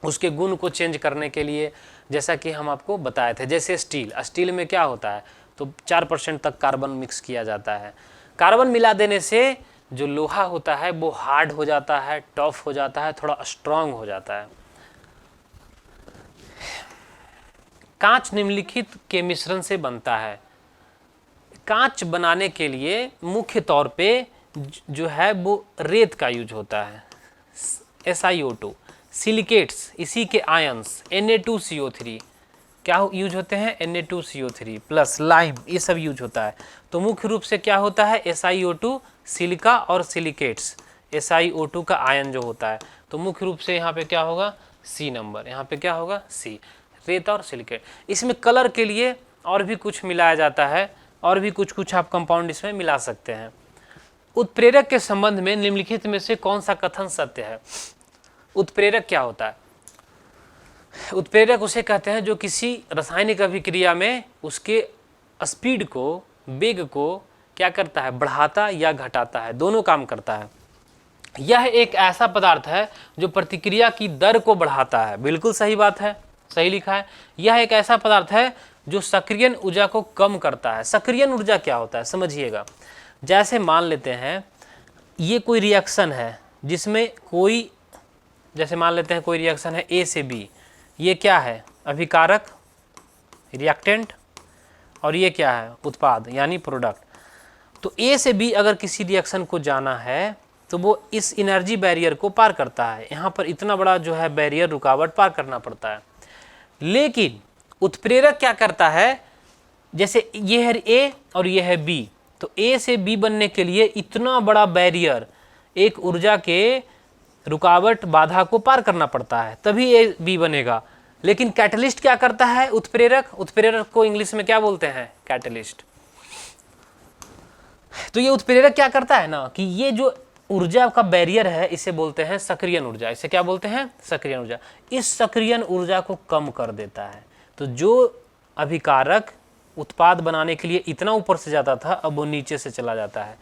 उसके गुण को चेंज करने के लिए, जैसा कि हम आपको बताए थे। जैसे स्टील में क्या होता है? तो 4% तक कार्बन मिक्स किया जाता है। कार्बन मिला देने से जो लोहा होता है वो हार्ड हो जाता है, टफ हो जाता है, थोड़ा स्ट्रांग हो जाता है। कांच निम्नलिखित के मिश्रण से बनता है। कांच बनाने के लिए मुख्य तौर पे जो है वो रेत का यूज होता है, SiO2, सिलिकेट्स, इसी के आयंस Na2CO3 क्या यूज होते हैं? Na2CO3 प्लस लाइम, ये सब यूज होता है। तो मुख्य रूप से क्या होता है? SiO2, सिलिका और सिलिकेट्स। SiO2 का आयन जो होता है, तो मुख्य रूप से यहाँ पे क्या होगा? C number. यहाँ पे क्या होगा? सी, रेत और सिलिकेट। इसमें कलर के लिए और भी कुछ मिलाया जाता है, और भी कुछ आप कंपाउंड इसमें मिला सकते हैं। उत्प्रेरक के संबंध में निम्नलिखित में से कौन सा कथन सत्य है? उत्प्रेरक क्या होता है? उत्प्रेरक उसे कहते हैं जो किसी रासायनिक अभिक्रिया में उसके स्पीड को, वेग को क्या करता है? बढ़ाता या घटाता है, दोनों काम करता है। यह एक ऐसा पदार्थ है जो प्रतिक्रिया की दर को बढ़ाता है। बिल्कुल सही बात है, सही लिखा है। यह एक ऐसा पदार्थ है जो सक्रियण ऊर्जा को कम करता है। सक्रियण ऊर्जा क्या होता है समझिएगा। जैसे मान लेते हैं ये कोई रिएक्शन है जिसमें कोई, जैसे मान लेते हैं कोई रिएक्शन है A से B, ये क्या है? अभिकारक, रिएक्टेंट, और ये क्या है? उत्पाद यानी प्रोडक्ट। तो A से B अगर किसी रिएक्शन को जाना है तो वो इस एनर्जी बैरियर को पार करता है। यहाँ पर इतना बड़ा जो है बैरियर, रुकावट पार करना पड़ता है। लेकिन उत्प्रेरक क्या करता है? जैसे ये है A और ये है B, तो A से B बनने के लिए इतना बड़ा बैरियर, एक ऊर्जा के रुकावट, बाधा को पार करना पड़ता है, तभी A B बनेगा। लेकिन कैटलिस्ट क्या करता है? उत्प्रेरक को इंग्लिश में क्या बोलते हैं? कैटलिस्ट। तो ये उत्प्रेरक क्या करता है ना कि ये जो ऊर्जा का बैरियर है इसे बोलते हैं सक्रियण ऊर्जा। इसे क्या बोलते हैं? सक्रियण ऊर्जा। इस सक्रियण ऊर्जा को कम कर देता है। तो जो अभिकारक उत्पाद बनाने के लिए इतना ऊपर से जाता था, अब वो नीचे से चला जाता है,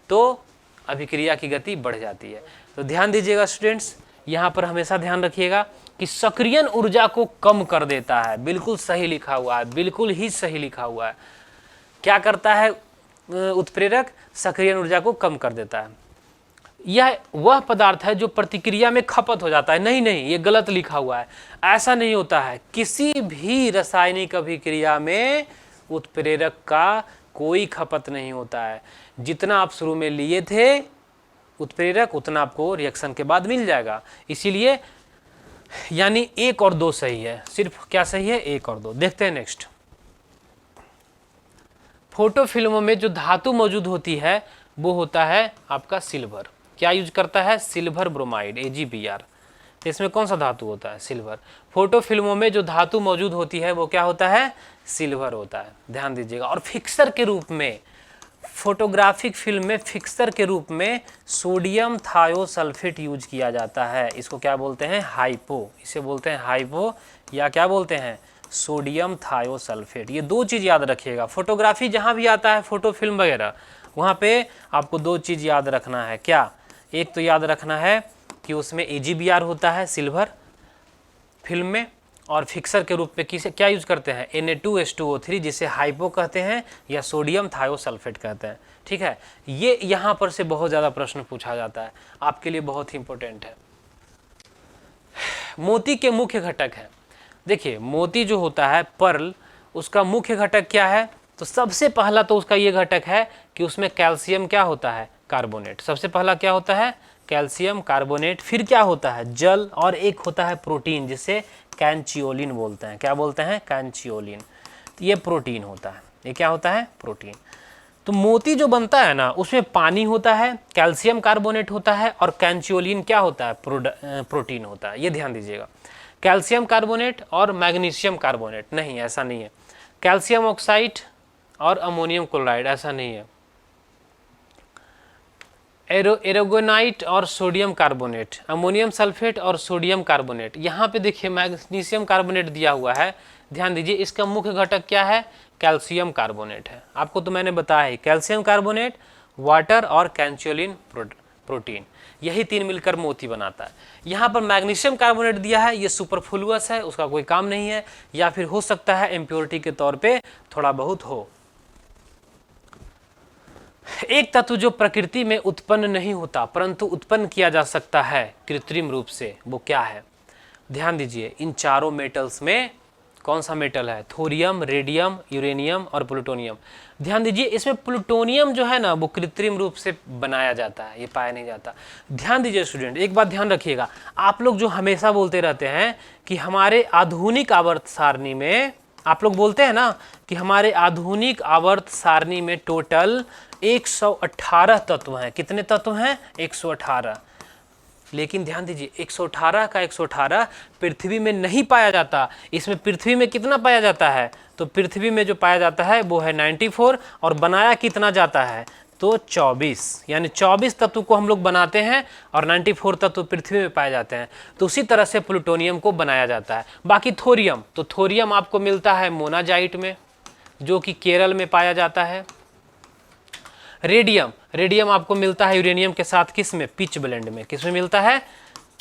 तो अभिक्रिया की गति बढ़ जाती है। तो ध्यान दीजिएगा स्टूडेंट्स, यहाँ पर हमेशा ध्यान रखिएगा कि सक्रियण ऊर्जा को कम कर देता है। बिल्कुल सही लिखा हुआ है, बिल्कुल ही सही लिखा हुआ है। क्या करता है उत्प्रेरक? सक्रियण ऊर्जा को कम कर देता है। यह वह पदार्थ है जो प्रतिक्रिया में खपत हो जाता है। नहीं, ये गलत लिखा हुआ है, ऐसा नहीं होता है। किसी भी रासायनिक अभिक्रिया में उत्प्रेरक का कोई खपत नहीं होता है। जितना आप शुरू में लिए थे उत्प्रेरक, उतना आपको रिएक्शन के बाद मिल जाएगा। इसीलिए यानी 1 और 2 सही है। सिर्फ क्या सही है? 1 और 2। देखते हैं नेक्स्ट। फोटो फिल्मों में जो धातु मौजूद होती है वो होता है आपका सिल्वर। क्या यूज करता है? Silver bromide, AgBr। तो इसमें कौन सा धातु होता है? सिल्वर। फोटो फिल्मों में जो धातु मौजूद होती है वो क्या होता है? सिल्वर होता है, ध्यान दीजिएगा। और फिक्सर के रूप में, फोटोग्राफिक फिल्म में फिक्सर के रूप में सोडियम थायोसल्फेट यूज किया जाता है। इसको क्या बोलते हैं? हाइपो। इसे बोलते हैं हाइपो या क्या बोलते हैं? Sodium thiosulphate. ये दो चीज़ याद रखिएगा। फोटोग्राफी जहाँ भी आता है, फोटो फिल्म वगैरह, वहाँ पे आपको दो चीज़ याद रखना है। क्या? एक तो याद रखना है कि उसमें AgBr होता है सिल्वर फिल्म में, और फिक्सर के रूप में किसे क्या यूज करते हैं? Na2H2O3, जिसे हाइपो कहते हैं या सोडियम थायोसल्फेट कहते हैं। ठीक है, ये यहाँ पर से बहुत ज़्यादा प्रश्न पूछा जाता है, आपके लिए बहुत ही इंपॉर्टेंट है। मोती के मुख्य घटक हैं। देखिए, मोती जो होता है पर्ल, उसका मुख्य घटक क्या है? तो सबसे पहला तो उसका ये घटक है कि उसमें कैल्शियम क्या होता है? कार्बोनेट। सबसे पहला क्या होता है? Calcium carbonate. फिर क्या होता है? जल, और एक होता है प्रोटीन, जिसे कैंचियोलिन बोलते हैं। क्या बोलते हैं? कैंचियोलिन। ये प्रोटीन होता है। ये क्या होता है? प्रोटीन। तो मोती जो बनता है ना, उसमें पानी होता है, कैल्शियम कार्बोनेट होता है, और कैंचियोलिन क्या होता है? प्रोटीन होता है। ये ध्यान दीजिएगा। कैल्शियम कार्बोनेट और मैग्नीशियम कार्बोनेट नहीं, ऐसा नहीं है। कैल्शियम ऑक्साइड और अमोनियम क्लोराइड, ऐसा नहीं है। एरोगोनाइट और सोडियम कार्बोनेट, अमोनियम सल्फेट और सोडियम कार्बोनेट। यहाँ पे देखिए मैग्नीशियम कार्बोनेट दिया हुआ है, ध्यान दीजिए। इसका मुख्य घटक क्या है? कैल्शियम कार्बोनेट है। आपको तो मैंने बताया है, कैल्शियम कार्बोनेट, वाटर और कैंचियोलिन प्रोटीन, यही तीन मिलकर मोती बनाता है। यहाँ पर मैग्नीशियम कार्बोनेट दिया है, ये सुपरफ्लुअस है, उसका कोई काम नहीं है, या फिर हो सकता है इम्प्योरिटी के तौर पे थोड़ा बहुत हो। एक तत्व जो प्रकृति में उत्पन्न नहीं होता परंतु उत्पन्न किया जा सकता है कृत्रिम रूप से, वो क्या है? ध्यान दीजिए, इन चारों मेटल्स में कौन सा मेटल है? थोरियम, रेडियम, यूरेनियम और प्लूटोनियम। ध्यान दीजिए, इसमें प्लूटोनियम जो है ना, वो कृत्रिम रूप से बनाया जाता है, ये पाया नहीं जाता। ध्यान दीजिए स्टूडेंट, एक बात ध्यान रखिएगा। आप लोग जो हमेशा बोलते रहते हैं कि हमारे आधुनिक आवर्त सारणी में, आप लोग बोलते हैं ना कि हमारे आधुनिक आवर्त सारणी में टोटल 118 तत्व हैं। कितने तत्व हैं? 118। लेकिन ध्यान दीजिए, 118 का 118 पृथ्वी में नहीं पाया जाता। इसमें पृथ्वी में कितना पाया जाता है? तो पृथ्वी में जो पाया जाता है वो है 94, और बनाया कितना जाता है? तो 24, यानी 24 तत्व को हम लोग बनाते हैं और 94 तत्व पृथ्वी में पाए जाते हैं। तो उसी तरह से प्लूटोनियम को बनाया जाता है। बाकी थोरियम, तो थोरियम आपको मिलता है मोनाजाइट में, जो कि केरल में पाया जाता है। रेडियम, रेडियम आपको मिलता है यूरेनियम के साथ, किस में? पिच ब्लेंड में। किस में मिलता है?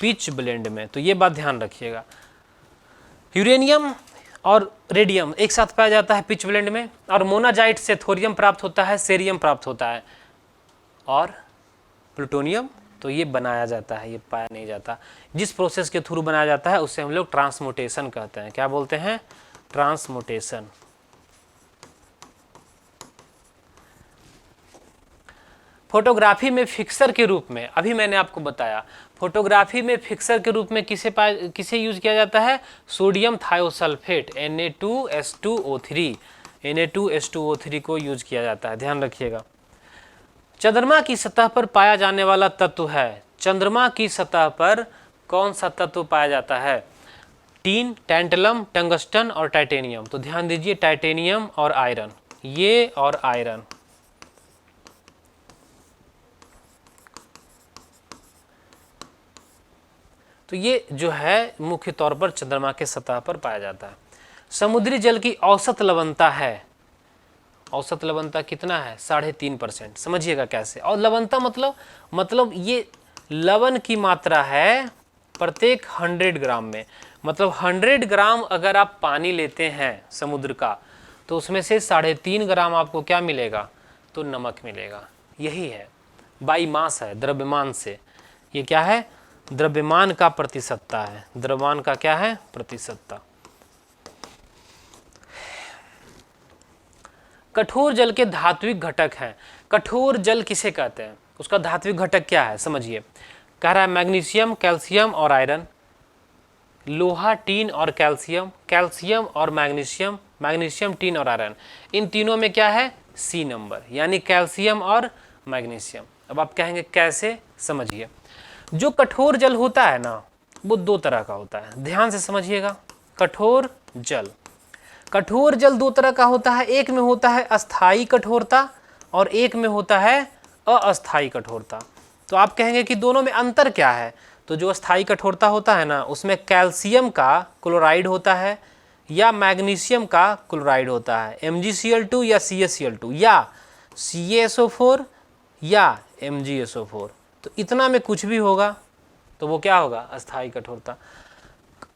पिच ब्लेंड में। तो ये बात ध्यान रखिएगा, यूरेनियम और रेडियम एक साथ पाया जाता है पिच ब्लेंड में, और मोनाजाइट से थोरियम प्राप्त होता है, सेरियम प्राप्त होता है, और प्लूटोनियम तो ये बनाया जाता है, ये पाया नहीं जाता। जिस प्रोसेस के थ्रू बनाया जाता है उसे हम लोग ट्रांसमुटेशन कहते हैं। क्या बोलते हैं? ट्रांसमुटेशन। फोटोग्राफी में फिक्सर के रूप में, अभी मैंने आपको बताया, फोटोग्राफी में फिक्सर के रूप में किसे यूज किया जाता है? सोडियम थायोसल्फेट, Na2H2O3, Na2H2O3 को यूज किया जाता है, ध्यान रखिएगा। चंद्रमा की सतह पर पाया जाने वाला तत्व है, चंद्रमा की सतह पर कौन सा तत्व पाया जाता है? टीन, टैंटलम, टंगस्टन और टाइटेनियम। तो ध्यान दीजिए, टाइटेनियम और आयरन, ये और आयरन। तो ये जो है मुख्य तौर पर चंद्रमा के सतह पर पाया जाता है। समुद्री जल की औसत लवणता है, औसत लवणता कितना है? 3.5%। समझिएगा कैसे। और लवणता मतलब ये लवण की मात्रा है प्रत्येक 100 ग्राम में। मतलब 100 ग्राम अगर आप पानी लेते हैं समुद्र का, तो उसमें से 3.5 ग्राम आपको क्या मिलेगा? तो नमक मिलेगा। यही है, बाई मास है, द्रव्यमान से। ये क्या है? द्रव्यमान का प्रतिशतता है। द्रव्यमान का क्या है? प्रतिशतता। कठोर जल के धात्विक घटक हैं। कठोर जल किसे कहते हैं? उसका धात्विक घटक क्या है? समझिए, कह रहा है मैग्नीशियम, कैल्शियम और आयरन, लोहा, टीन और कैल्शियम, कैल्शियम और मैग्नीशियम, मैग्नीशियम, टीन और आयरन। इन तीनों में क्या है? सी नंबर, यानी कैल्शियम और मैग्नीशियम। अब आप कहेंगे कैसे? समझिए, जो कठोर जल होता है ना, वो दो तरह का होता है, ध्यान से समझिएगा। कठोर जल, कठोर जल दो तरह का होता है, एक में होता है अस्थाई कठोरता और एक में होता है अस्थाई कठोरता। तो आप कहेंगे कि दोनों में अंतर क्या है? तो जो अस्थाई कठोरता होता है ना, उसमें कैल्शियम का क्लोराइड होता है या मैग्नीशियम का क्लोराइड होता है, MgCl2 या CaCl2 या CaSO4 या MgSO4। तो इतना में कुछ भी होगा तो वो क्या होगा? अस्थाई कठोरता।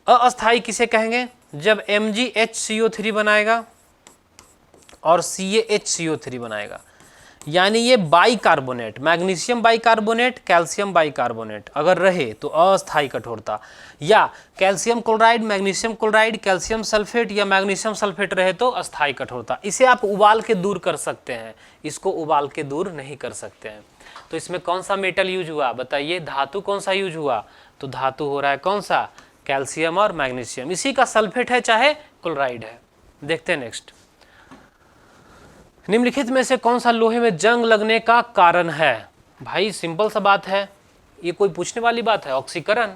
अस्थाई किसे कहेंगे? जब MgHCO3 बनाएगा और CaHCO3 बनाएगा, यानी ये bicarbonate, magnesium bicarbonate, calcium bicarbonate अगर रहे तो अस्थाई कठोरता, या calcium chloride, magnesium chloride, calcium sulphate या मैग्नीशियम सल्फेट रहे तो अस्थाई कठोरता। इसे आप उबाल के दूर कर सकते हैं, इसको उबाल के दूर नहीं कर सकते हैं। तो इसमें कौन सा मेटल यूज हुआ बताइए? धातु कौन सा यूज हुआ? तो धातु हो रहा है कौन सा? कैल्शियम और मैग्नीशियम, इसी का सल्फेट है चाहे क्लोराइड है। देखते हैं नेक्स्ट, निम्नलिखित में से कौन सा लोहे में जंग लगने का कारण है? भाई सिंपल सा बात है, ये कोई पूछने वाली बात है? ऑक्सीकरण,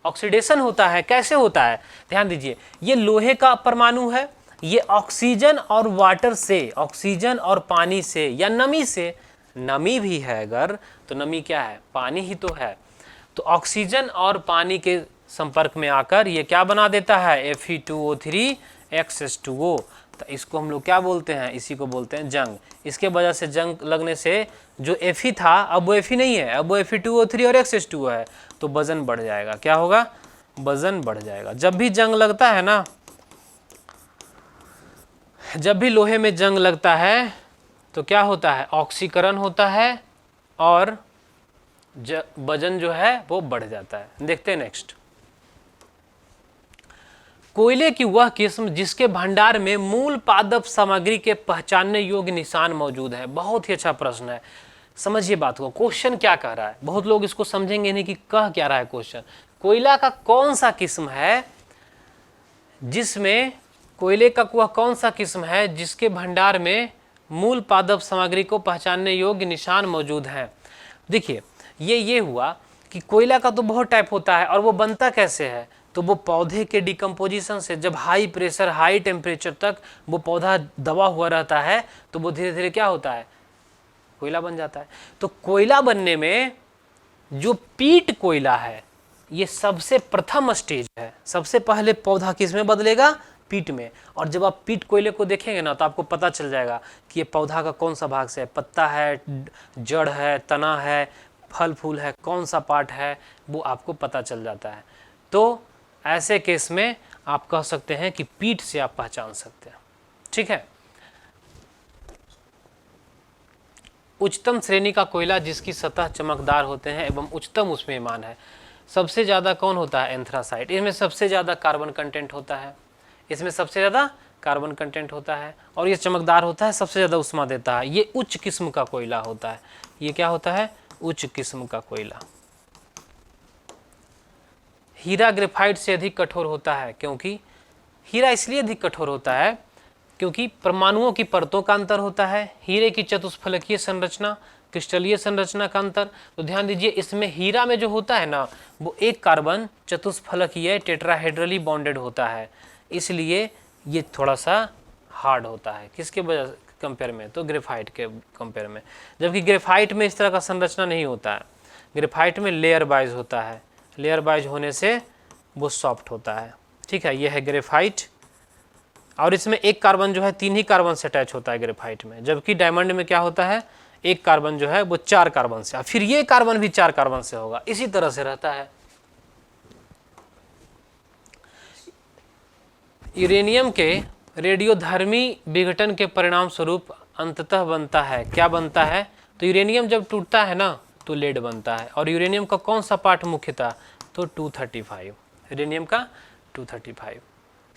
ऑक्सीडेशन होता है। कैसे होता है? ध्यान दीजिए, ये लोहे का परमाणु है, ये ऑक्सीजन और वाटर से, ऑक्सीजन और पानी से या नमी से, नमी भी है अगर, तो नमी क्या है? पानी ही तो है। तो ऑक्सीजन और पानी के संपर्क में आकर ये क्या बना देता है? Fe2O3 XH2O। तो इसको हम लोग क्या बोलते हैं? इसी को बोलते हैं जंग। इसके वजह से जंग लगने से जो Fe था अब वो Fe नहीं है, अब वो Fe2O3 और XH2O है, तो वजन बढ़ जाएगा। क्या होगा? वजन बढ़ जाएगा। जब भी जंग लगता है ना, जब भी लोहे में जंग लगता है तो क्या होता है? ऑक्सीकरण होता है और वजन जो है वो बढ़ जाता है। देखते हैं नेक्स्ट, कोयले की वह किस्म जिसके भंडार में मूल पादप सामग्री के पहचानने योग्य निशान मौजूद है। बहुत ही अच्छा प्रश्न है, समझिए बात को। क्वेश्चन क्या कह रहा है? बहुत लोग इसको समझेंगे नहीं कि कह क्या रहा है क्वेश्चन। कोयला का कौन सा किस्म है जिसमें, कोयले का वह कौन सा किस्म है जिसके भंडार में मूल पादप सामग्री को पहचानने योग्य निशान मौजूद हैं? देखिए ये हुआ कि कोयला का तो बहुत टाइप होता है और वो बनता कैसे है? तो वो पौधे के डिकम्पोजिशन से, जब हाई प्रेशर हाई टेम्परेचर तक वो पौधा दबा हुआ रहता है तो वो धीरे धीरे क्या होता है? कोयला बन जाता है। तो कोयला बनने में जो पीट कोयला है ये सबसे प्रथम स्टेज है। सबसे पहले पौधा किस में बदलेगा? पीट में। और जब आप पीट कोयले को देखेंगे ना तो आपको पता चल जाएगा कि ये पौधा का कौन सा भाग से है, पत्ता है, जड़ है, तना है, फल फूल है, कौन सा पार्ट है वो आपको पता चल जाता है। तो ऐसे केस में आप कह सकते हैं कि पीठ से आप पहचान सकते हैं। ठीक है। उच्चतम श्रेणी का कोयला जिसकी सतह चमकदार होते हैं एवं उच्चतम उसमें मान है, सबसे ज़्यादा कौन होता है? एंथ्रासाइट। इसमें सबसे ज़्यादा कार्बन कंटेंट होता है, इसमें सबसे ज़्यादा कार्बन कंटेंट होता है और ये चमकदार होता है, सबसे ज़्यादा उष्मा देता है। ये उच्च किस्म का कोयला होता है। ये क्या होता है? उच्च किस्म का कोयला। हीरा ग्रेफाइट से अधिक कठोर होता है, क्योंकि हीरा इसलिए अधिक कठोर होता है क्योंकि परमाणुओं की परतों का अंतर होता है। हीरे की चतुष्फलकीय संरचना, क्रिस्टलीय संरचना का अंतर। तो ध्यान दीजिए, इसमें हीरा में जो होता है ना वो एक कार्बन चतुष्फलकीय टेट्राहेड्रली बॉन्डेड होता है, इसलिए ये थोड़ा सा हार्ड होता है। किसके वजह कंपेयर में? तो ग्रेफाइट के कंपेयर में। जबकि ग्रेफाइट में इस तरह का संरचना नहीं होता है, ग्रेफाइट में लेयर वाइज होता है, लेयर वाइज होने से वो सॉफ्ट होता है। ठीक है, ये है ग्रेफाइट। और इसमें एक कार्बन जो है 3 ही कार्बन से अटैच होता है ग्रेफाइट में, जबकि डायमंड में क्या होता है? एक कार्बन जो है वो 4 कार्बन से, फिर ये कार्बन भी 4 कार्बन से होगा, इसी तरह से रहता है। यूरेनियम के रेडियोधर्मी विघटन के परिणाम स्वरूप अंततः बनता है, क्या बनता है? तो यूरेनियम जब टूटता है ना तो लेड बनता है। और यूरेनियम का कौन सा पार्ट मुख्य था? तो 235, यूरेनियम का 235।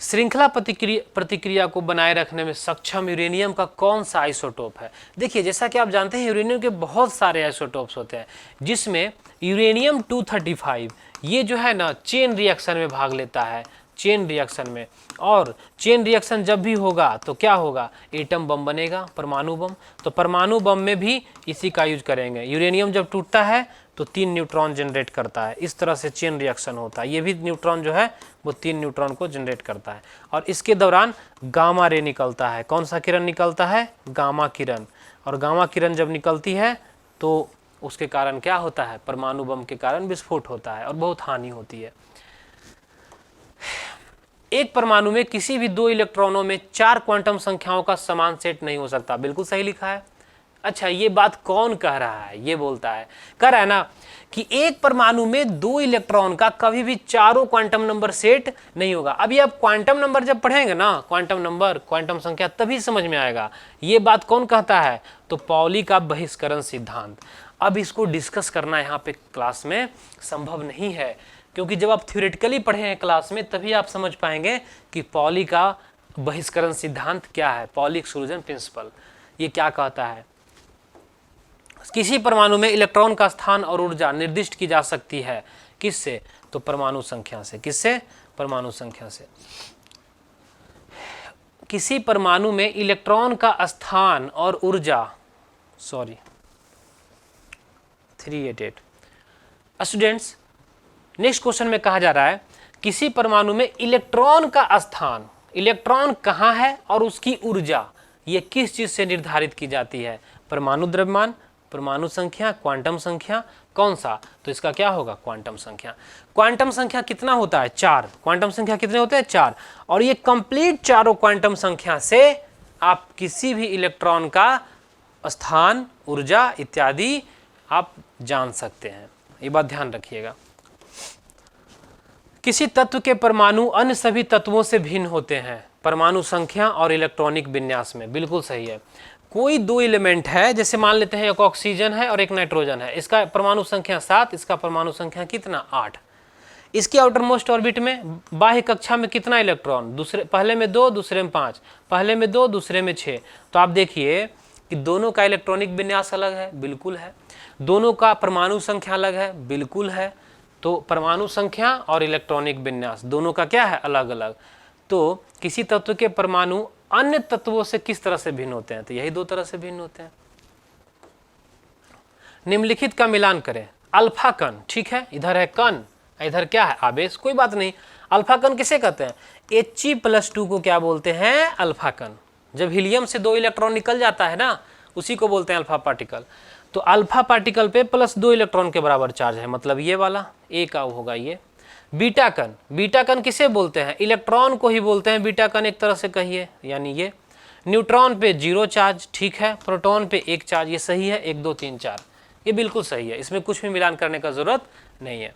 श्रृंखला प्रतिक्रिया को बनाए रखने में सक्षम यूरेनियम का कौन सा आइसोटोप है? देखिए, जैसा कि आप जानते हैं यूरेनियम के बहुत सारे आइसोटोप्स होते हैं, जिसमें यूरेनियम 235 ये जो है ना चेन रिएक्शन में भाग लेता है, चेन रिएक्शन में। और चेन रिएक्शन जब भी होगा तो क्या होगा? एटम बम बनेगा, परमाणु बम। तो परमाणु बम में भी इसी का यूज करेंगे। यूरेनियम जब टूटता है तो 3 न्यूट्रॉन जनरेट करता है। इस तरह से चेन रिएक्शन होता है। ये भी न्यूट्रॉन जो है वो 3 न्यूट्रॉन को जनरेट करता है और इसके दौरान गामा रे निकलता है। कौन सा किरण निकलता है? गामा किरण। और गामा किरण जब निकलती है तो उसके कारण क्या होता है? परमाणु बम के कारण विस्फोट होता है और बहुत हानि होती है। एक परमाणु में किसी भी 2 इलेक्ट्रॉनों में 4 क्वांटम संख्याओं का समान सेट नहीं हो सकता। बिल्कुल सही लिखा है। अच्छा, ये बात कौन कह रहा है? ये बोलता है, कह रहा है ना कि एक परमाणु में 2 इलेक्ट्रॉन का कभी भी चारों क्वांटम नंबर सेट नहीं होगा। अभी आप क्वांटम नंबर जब पढ़ेंगे ना, क्वांटम नंबर, क्वांटम संख्या, तभी समझ में आएगा। ये बात कौन कहता है? तो पॉली का बहिष्करण सिद्धांत। अब इसको डिस्कस करना यहाँ पे क्लास में संभव नहीं है, क्योंकि जब आप थ्योरेटिकली पढ़े हैं क्लास में तभी आप समझ पाएंगे कि पॉली का बहिष्करण सिद्धांत क्या है। पॉली एक्सक्लूजन प्रिंसिपल ये क्या कहता है? किसी परमाणु में इलेक्ट्रॉन का स्थान और ऊर्जा निर्दिष्ट की जा सकती है। किससे? तो परमाणु संख्या से। किससे? परमाणु संख्या से। किसी परमाणु में इलेक्ट्रॉन का स्थान और ऊर्जा 388 स्टूडेंट्स, नेक्स्ट क्वेश्चन में कहा जा रहा है किसी परमाणु में इलेक्ट्रॉन का स्थान, इलेक्ट्रॉन कहाँ है और उसकी ऊर्जा ये किस चीज से निर्धारित की जाती है? परमाणु द्रव्यमान, परमाणु संख्या, क्वांटम संख्या, कौन सा? तो इसका क्या होगा? क्वांटम संख्या। क्वांटम संख्या कितना होता है? 4। क्वांटम संख्या कितने होते हैं? 4। और ये कंप्लीट चारों क्वांटम संख्या से आप किसी भी इलेक्ट्रॉन का स्थान, ऊर्जा इत्यादि आप जान सकते हैं। ये बात ध्यान रखिएगा। किसी तत्व के परमाणु अन्य सभी तत्वों से भिन्न होते हैं परमाणु संख्या और इलेक्ट्रॉनिक विन्यास में। बिल्कुल सही है। कोई 2 एलिमेंट है, जैसे मान लेते हैं एक ऑक्सीजन है और एक नाइट्रोजन है, इसका परमाणु संख्या 7, इसका परमाणु संख्या कितना? 8। इसकी आउटर मोस्ट ऑर्बिट में बाह्य कक्षा में कितना इलेक्ट्रॉन? पहले में 2, दूसरे में 5, पहले में 2, दूसरे में 6। तो आप देखिए कि दोनों का इलेक्ट्रॉनिक विन्यास अलग है। बिल्कुल है। दोनों का परमाणु संख्या अलग है। बिल्कुल है। तो परमाणु संख्या और इलेक्ट्रॉनिक विन्यास दोनों का क्या है? अलग अलग। तो किसी तत्व के परमाणु अन्य तत्वों से किस तरह से भिन्न होते हैं? तो यही 2 तरह से भिन्न होते हैं। निम्नलिखित का मिलान करें। अल्फा कण, ठीक है, इधर है कण, इधर क्या है? आवेश। कोई बात नहीं। अल्फा कण किसे कहते हैं? He+2 को क्या बोलते हैं? अल्फा कण। जब हीलियम से 2 इलेक्ट्रॉन निकल जाता है ना, उसी को बोलते हैं अल्फा पार्टिकल। तो अल्फा पार्टिकल पे +2 इलेक्ट्रॉन के बराबर चार्ज है, मतलब ये वाला ए का होगा ये। बीटा कण, बीटा कण किसे बोलते हैं? इलेक्ट्रॉन को ही बोलते हैं बीटा कण, एक तरह से कहिए, यानी ये। न्यूट्रॉन पे 0 चार्ज, ठीक है। प्रोटॉन पे 1 चार्ज, ये सही है। 1 2 3 4 ये बिल्कुल सही है। इसमें कुछ भी मिलान करने का जरूरत नहीं है।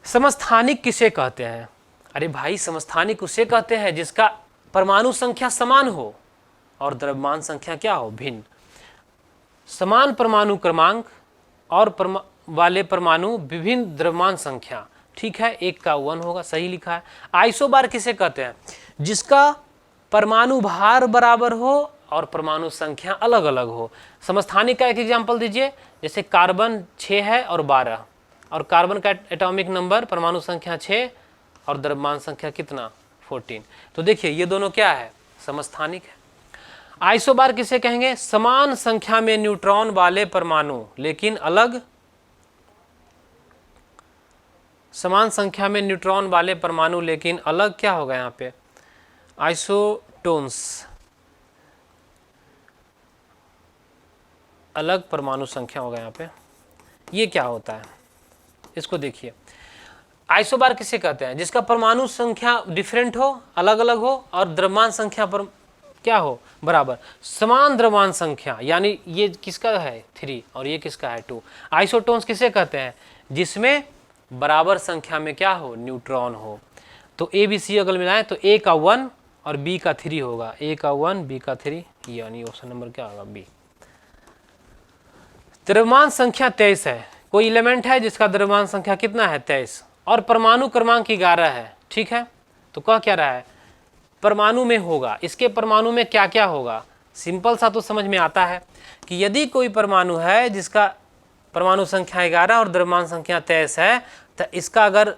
समस्थानिक किसे कहते हैं? अरे भाई, समस्थानिक उसे कहते हैं जिसका परमाणु संख्या समान हो और द्रव्यमान संख्या क्या हो? भिन्न। समान परमाणु क्रमांक और वाले परमाणु विभिन्न द्रव्यमान संख्या, ठीक है। 1 का 1 होगा, सही लिखा है। आइसोबार किसे कहते हैं? जिसका परमाणु भार बराबर हो और परमाणु संख्या अलग अलग हो। समस्थानिक का एक एग्जांपल दीजिए। जैसे कार्बन 6 है और 12, और कार्बन का एटॉमिक नंबर, परमाणु संख्या 6 और द्रव्यमान संख्या कितना? 14। तो देखिए ये दोनों क्या है? समस्थानिक है। आइसोबार किसे कहेंगे? समान संख्या में न्यूट्रॉन वाले परमाणु लेकिन अलग, समान संख्या में न्यूट्रॉन वाले परमाणु लेकिन अलग क्या होगा यहाँ पे? आइसोटोन्स, अलग परमाणु संख्या होगा यहाँ पे। ये क्या होता है? इसको देखिए। आइसोबार किसे कहते हैं? जिसका परमाणु संख्या डिफरेंट हो, अलग अलग हो, और द्रव्यमान संख्या पर क्या हो? बराबर। समान द्रव्यमान संख्या, यानी ये किसका है? 3 और ये किसका है? 2। आइसोटोन्स किसे कहते हैं? जिसमें बराबर संख्या में क्या हो? न्यूट्रॉन हो। तो ए बी सी अगर मिलाएं तो ए का 1 और बी का 3 होगा। ए का 1, बी का 3, यानी ऑप्शन नंबर क्या होगा? बी। द्रव्यमान संख्या 23 है। कोई एलिमेंट है जिसका द्रव्यमान संख्या कितना है? 23, और परमाणु क्रमांक 11 है, ठीक है। तो कह क्या रहा है? परमाणु में होगा। इसके परमाणु में क्या क्या होगा? सिंपल सा तो समझ में आता है कि यदि कोई परमाणु है जिसका परमाणु संख्या 11 और द्रव्यमान संख्या 23 है, तो इसका अगर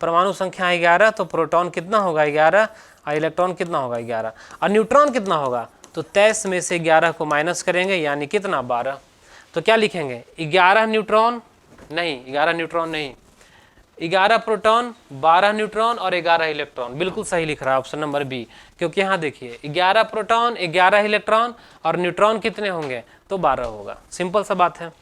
परमाणु संख्या 11 तो प्रोटॉन कितना होगा? 11, और इलेक्ट्रॉन कितना होगा? 11, और न्यूट्रॉन कितना होगा? तो 23 में से 11 को माइनस करेंगे, यानी कितना? 12। तो क्या लिखेंगे 11 न्यूट्रॉन नहीं, 11 न्यूट्रॉन नहीं, 11 प्रोटॉन, 12 न्यूट्रॉन और 11 इलेक्ट्रॉन। बिल्कुल सही लिख रहा है ऑप्शन नंबर बी, क्योंकि यहाँ देखिए 11 प्रोटॉन, 11 इलेक्ट्रॉन और न्यूट्रॉन कितने होंगे, तो 12 होगा। सिंपल सा बात है।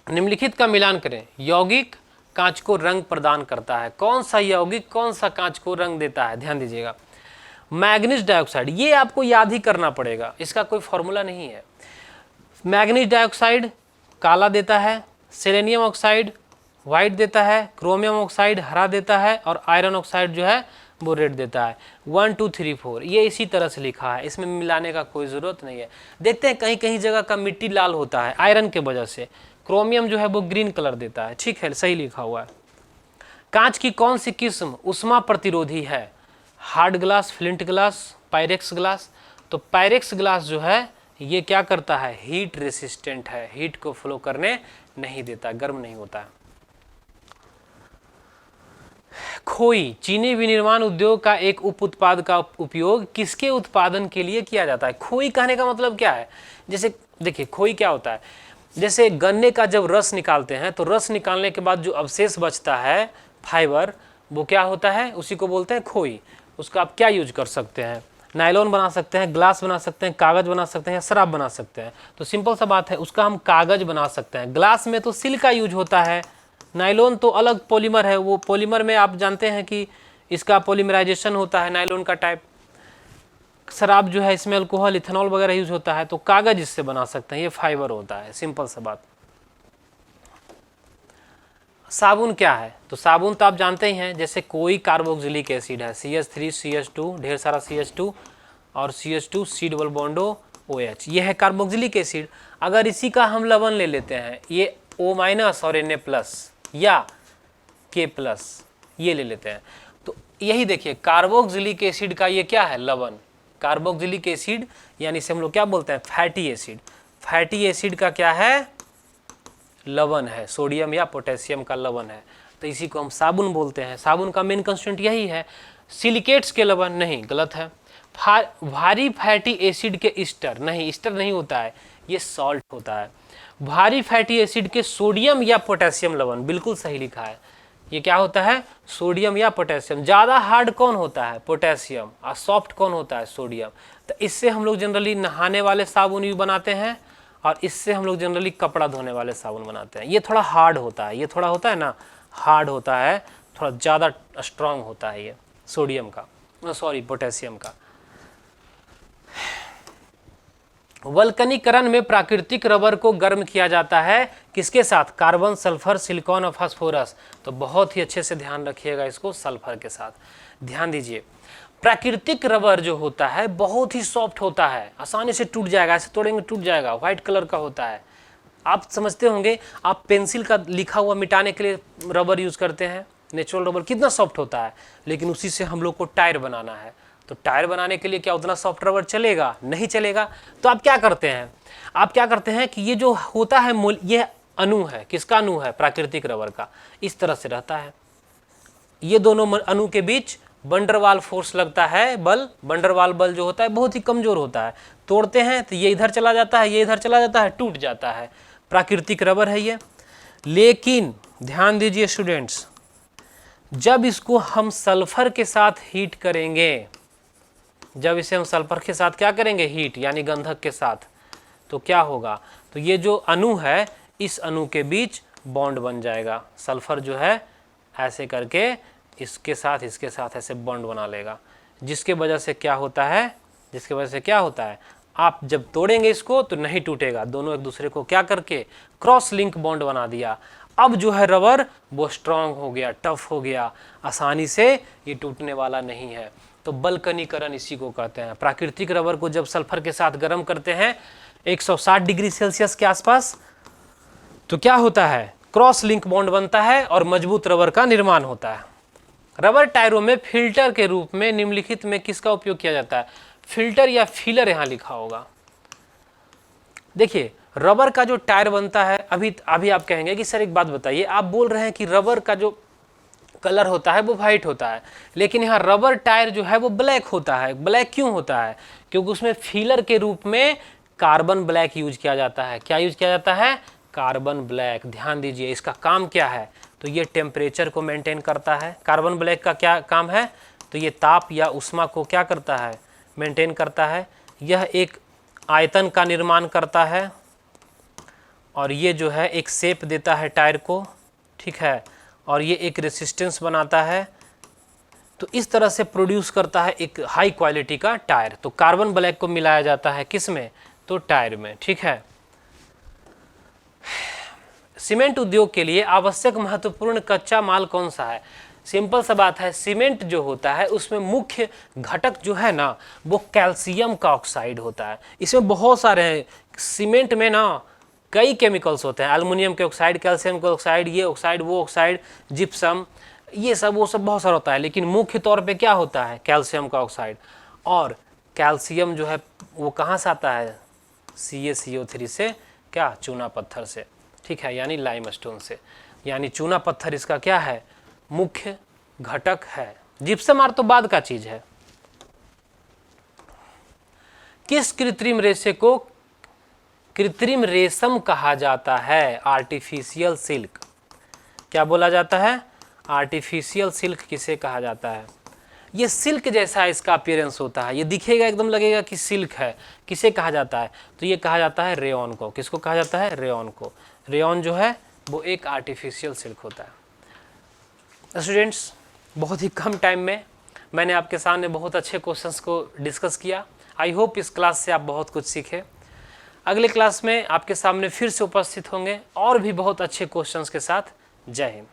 निम्नलिखित का मिलान करें। यौगिक कांच को रंग प्रदान करता है। कौन सा यौगिक कौन सा कांच को रंग देता है, ध्यान दीजिएगा। मैग्नीज डाइऑक्साइड, ये आपको याद ही करना पड़ेगा, इसका कोई फॉर्मूला नहीं है। मैग्नीज डाइऑक्साइड काला देता है, सेलेनियम ऑक्साइड व्हाइट देता है, क्रोमियम ऑक्साइड हरा देता है और आयरन ऑक्साइड जो है वो रेड देता है। 1 2 3 4 ये इसी तरह से लिखा है, इसमें मिलाने का कोई ज़रूरत नहीं है। देखते हैं कहीं कहीं जगह का मिट्टी लाल होता है आयरन के वजह से, क्रोमियम जो है वो ग्रीन कलर देता है। ठीक है, सही लिखा हुआ है। कांच की कौन सी किस्म उष्मा प्रतिरोधी है? Hard glass, flint glass, Pyrex glass. तो पायरेक्स ग्लास जो है ये क्या करता है, हीट रेसिस्टेंट है, हीट को फ्लो करने नहीं देता, गर्म नहीं होता है। खोई, चीनी विनिर्माण उद्योग का एक उप उत्पाद का उपयोग किसके उत्पादन के लिए किया जाता है? खोई कहने का मतलब क्या है? जैसे देखिए खोई क्या होता है, जैसे गन्ने का जब रस निकालते हैं तो रस निकालने के बाद जो अवशेष बचता है फाइबर, वो क्या होता है, उसी को बोलते हैं खोई। उसका आप क्या यूज कर सकते हैं, नायलॉन बना सकते हैं, ग्लास बना सकते हैं, कागज बना सकते हैं या शराब बना सकते हैं। तो सिंपल सा बात है, उसका हम कागज बना सकते हैं। ग्लास में तो सिल्क का यूज होता है, नायलॉन तो अलग पॉलीमर है, वो पॉलीमर में आप जानते हैं कि इसका पॉलीमराइजेशन होता है नायलॉन का टाइप। शराब जो है इसमें अल्कोहल, इथेनॉल वगैरह यूज होता है, तो कागज इससे बना सकते हैं, ये फाइबर होता है। सिंपल सा बात। साबुन क्या है? तो साबुन तो आप जानते ही हैं, जैसे कोई कार्बोक्सिलिक एसिड है, CH3 CH2 ढेर सारा CH2 और CH2 C डबल बॉन्डो OH, ये है कार्बोक्सिलिक एसिड। अगर इसी का हम लवण ले लेते हैं, ये O- और Na+ या K+, ये ले लेते हैं, तो यही देखिए कार्बोक्सिलिक एसिड का ये क्या है, लवण। कार्बोक्सिलिक एसिड यानी से हम लोग क्या बोलते हैं, फैटी एसिड। फैटी एसिड का क्या है, लवण है, सोडियम या पोटेशियम का लवण है, तो इसी को हम साबुन बोलते हैं। साबुन का मेन कंस्टेंट यही है। सिलिकेट्स के लवण नहीं, गलत है। भारी फैटी एसिड के ईस्टर नहीं, ईस्टर नहीं होता है, ये सॉल्ट होता है। भारी फैटी एसिड के सोडियम या पोटेशियम लवण, बिल्कुल सही लिखा है, ये क्या होता है, सोडियम या पोटेशियम। ज़्यादा हार्ड कौन होता है, पोटेशियम, और सॉफ्ट कौन होता है, सोडियम। तो इससे हम लोग जनरली नहाने वाले साबुन भी बनाते हैं और इससे हम लोग जनरली कपड़ा धोने वाले साबुन बनाते हैं। ये थोड़ा हार्ड होता है, ये थोड़ा होता है ना, हार्ड होता है, थोड़ा ज़्यादा स्ट्रांग होता है ये सोडियम का, सॉरी पोटेशियम का। वल्कनीकरण में प्राकृतिक रबर को गर्म किया जाता है किसके साथ, कार्बन, सल्फर, सिलिकॉन और फास्फोरस। तो बहुत ही अच्छे से ध्यान रखिएगा इसको, सल्फर के साथ। ध्यान दीजिए, प्राकृतिक रबर जो होता है बहुत ही सॉफ्ट होता है, आसानी से टूट जाएगा, ऐसे तोड़ेंगे टूट जाएगा, व्हाइट कलर का होता है। आप समझते होंगे, आप पेंसिल का लिखा हुआ मिटाने के लिए रबर यूज करते हैं, नेचुरल रबर कितना सॉफ्ट होता है, लेकिन उसी से हम लोग को टायर बनाना है, तो टायर बनाने के लिए क्या उतना सॉफ्ट रबर चलेगा, नहीं चलेगा। तो आप क्या करते हैं, आप क्या करते हैं कि ये जो होता है ये अणु है, किसका अणु है, प्राकृतिक रबर का, इस तरह से रहता है। ये दोनों अणु के बीच वंडरवाल फोर्स लगता है, बल, वंडरवाल बल जो होता है बहुत ही कमजोर होता है। तोड़ते हैं तो ये इधर चला जाता है, ये इधर चला जाता है, टूट जाता है। प्राकृतिक रबर है ये। लेकिन ध्यान दीजिए स्टूडेंट्स, जब इसको हम सल्फर के साथ हीट करेंगे, जब इसे हम सल्फर के साथ क्या करेंगे, हीट यानी गंधक के साथ, तो क्या होगा, तो ये जो अणु है इस अणु के बीच बॉन्ड बन जाएगा। सल्फर जो है ऐसे करके इसके साथ ऐसे बॉन्ड बना लेगा, जिसके वजह से क्या होता है, जिसके वजह से क्या होता है, आप जब तोड़ेंगे इसको तो नहीं टूटेगा, दोनों एक दूसरे को क्या करके क्रॉस लिंक बॉन्ड बना दिया। अब जो है रबर वो स्ट्रांग हो गया, टफ हो गया, आसानी से ये टूटने वाला नहीं है। तो बल्कनीकरण इसी को कहते हैं। प्राकृतिक रबर को जब सल्फर के साथ गर्म करते हैं 160 डिग्री सेल्सियस के आसपास, तो क्या होता है, क्रॉस लिंक बॉन्ड बनता है और मजबूत रबर का निर्माण होता है। रबर टायरों में फिल्टर के रूप में निम्नलिखित में किसका उपयोग किया जाता है, फिल्टर या फीलर यहां लिखा होगा। देखिए रबर का जो टायर बनता है, अभी आप कहेंगे कि सर एक बात बताइए, आप बोल रहे हैं कि रबर का जो कलर होता है वो वाइट होता है, लेकिन यहाँ रबर टायर जो है वो ब्लैक होता है। ब्लैक क्यों होता है? क्योंकि उसमें फिलर के रूप में कार्बन ब्लैक यूज किया जाता है। क्या यूज किया जाता है? Carbon black. ध्यान दीजिए, इसका काम क्या है? तो ये टेम्परेचर को मेंटेन करता है। कार्बन ब्लैक का क्या काम है? तो ये ताप या ऊष्मा को क्या करता है? मेंटेन करता है। यह एक आयतन का निर्माण करता है और ये जो है एक शेप देता है टायर को, ठीक है, और ये एक रेसिस्टेंस बनाता है। तो इस तरह से प्रोड्यूस करता है एक हाई क्वालिटी का टायर। तो कार्बन ब्लैक को मिलाया जाता है किस में? तो टायर में, ठीक है। सीमेंट उद्योग के लिए आवश्यक महत्वपूर्ण कच्चा माल कौन सा है? सिंपल सा बात है, सीमेंट जो होता है उसमें मुख्य घटक जो है ना वो कैल्शियम का ऑक्साइड होता है। इसमें बहुत सारे हैं। सीमेंट में ना कई केमिकल्स होते हैं, एल्युमिनियम के ऑक्साइड, कैल्शियम के ऑक्साइड, ये ऑक्साइड, वो ऑक्साइड, जिप्सम, ये सब वो सब बहुत सारा होता है, लेकिन मुख्य तौर पे क्या होता है? कैल्शियम का ऑक्साइड। और कैल्शियम जो है वो कहाँ से आता है? CaCO3 से, क्या? चूना पत्थर से, ठीक है, यानी लाइमस्टोन से। यानी चूना पत्थर इसका क्या है? मुख्य घटक है। जिप्सम आर तो बाद का चीज है। किस कृत्रिम रेशे को कृत्रिम रेशम कहा जाता है? Artificial silk. क्या बोला जाता है? आर्टिफिशियल सिल्क किसे कहा जाता है? ये सिल्क जैसा इसका अपीयरेंस होता है, ये दिखेगा एकदम लगेगा कि सिल्क है। किसे कहा जाता है? तो ये कहा जाता है रेयॉन को। किसको कहा जाता है? रेयॉन को। रेयॉन जो है वो एक आर्टिफिशियल सिल्क होता है। स्टूडेंट्स, बहुत ही कम टाइम में मैंने आपके सामने बहुत अच्छे क्वेश्चंस को डिस्कस किया। आई होप इस क्लास से आप बहुत कुछ सीखे। अगले क्लास में आपके सामने फिर से उपस्थित होंगे और भी बहुत अच्छे क्वेश्चंस के साथ। जय हिंद।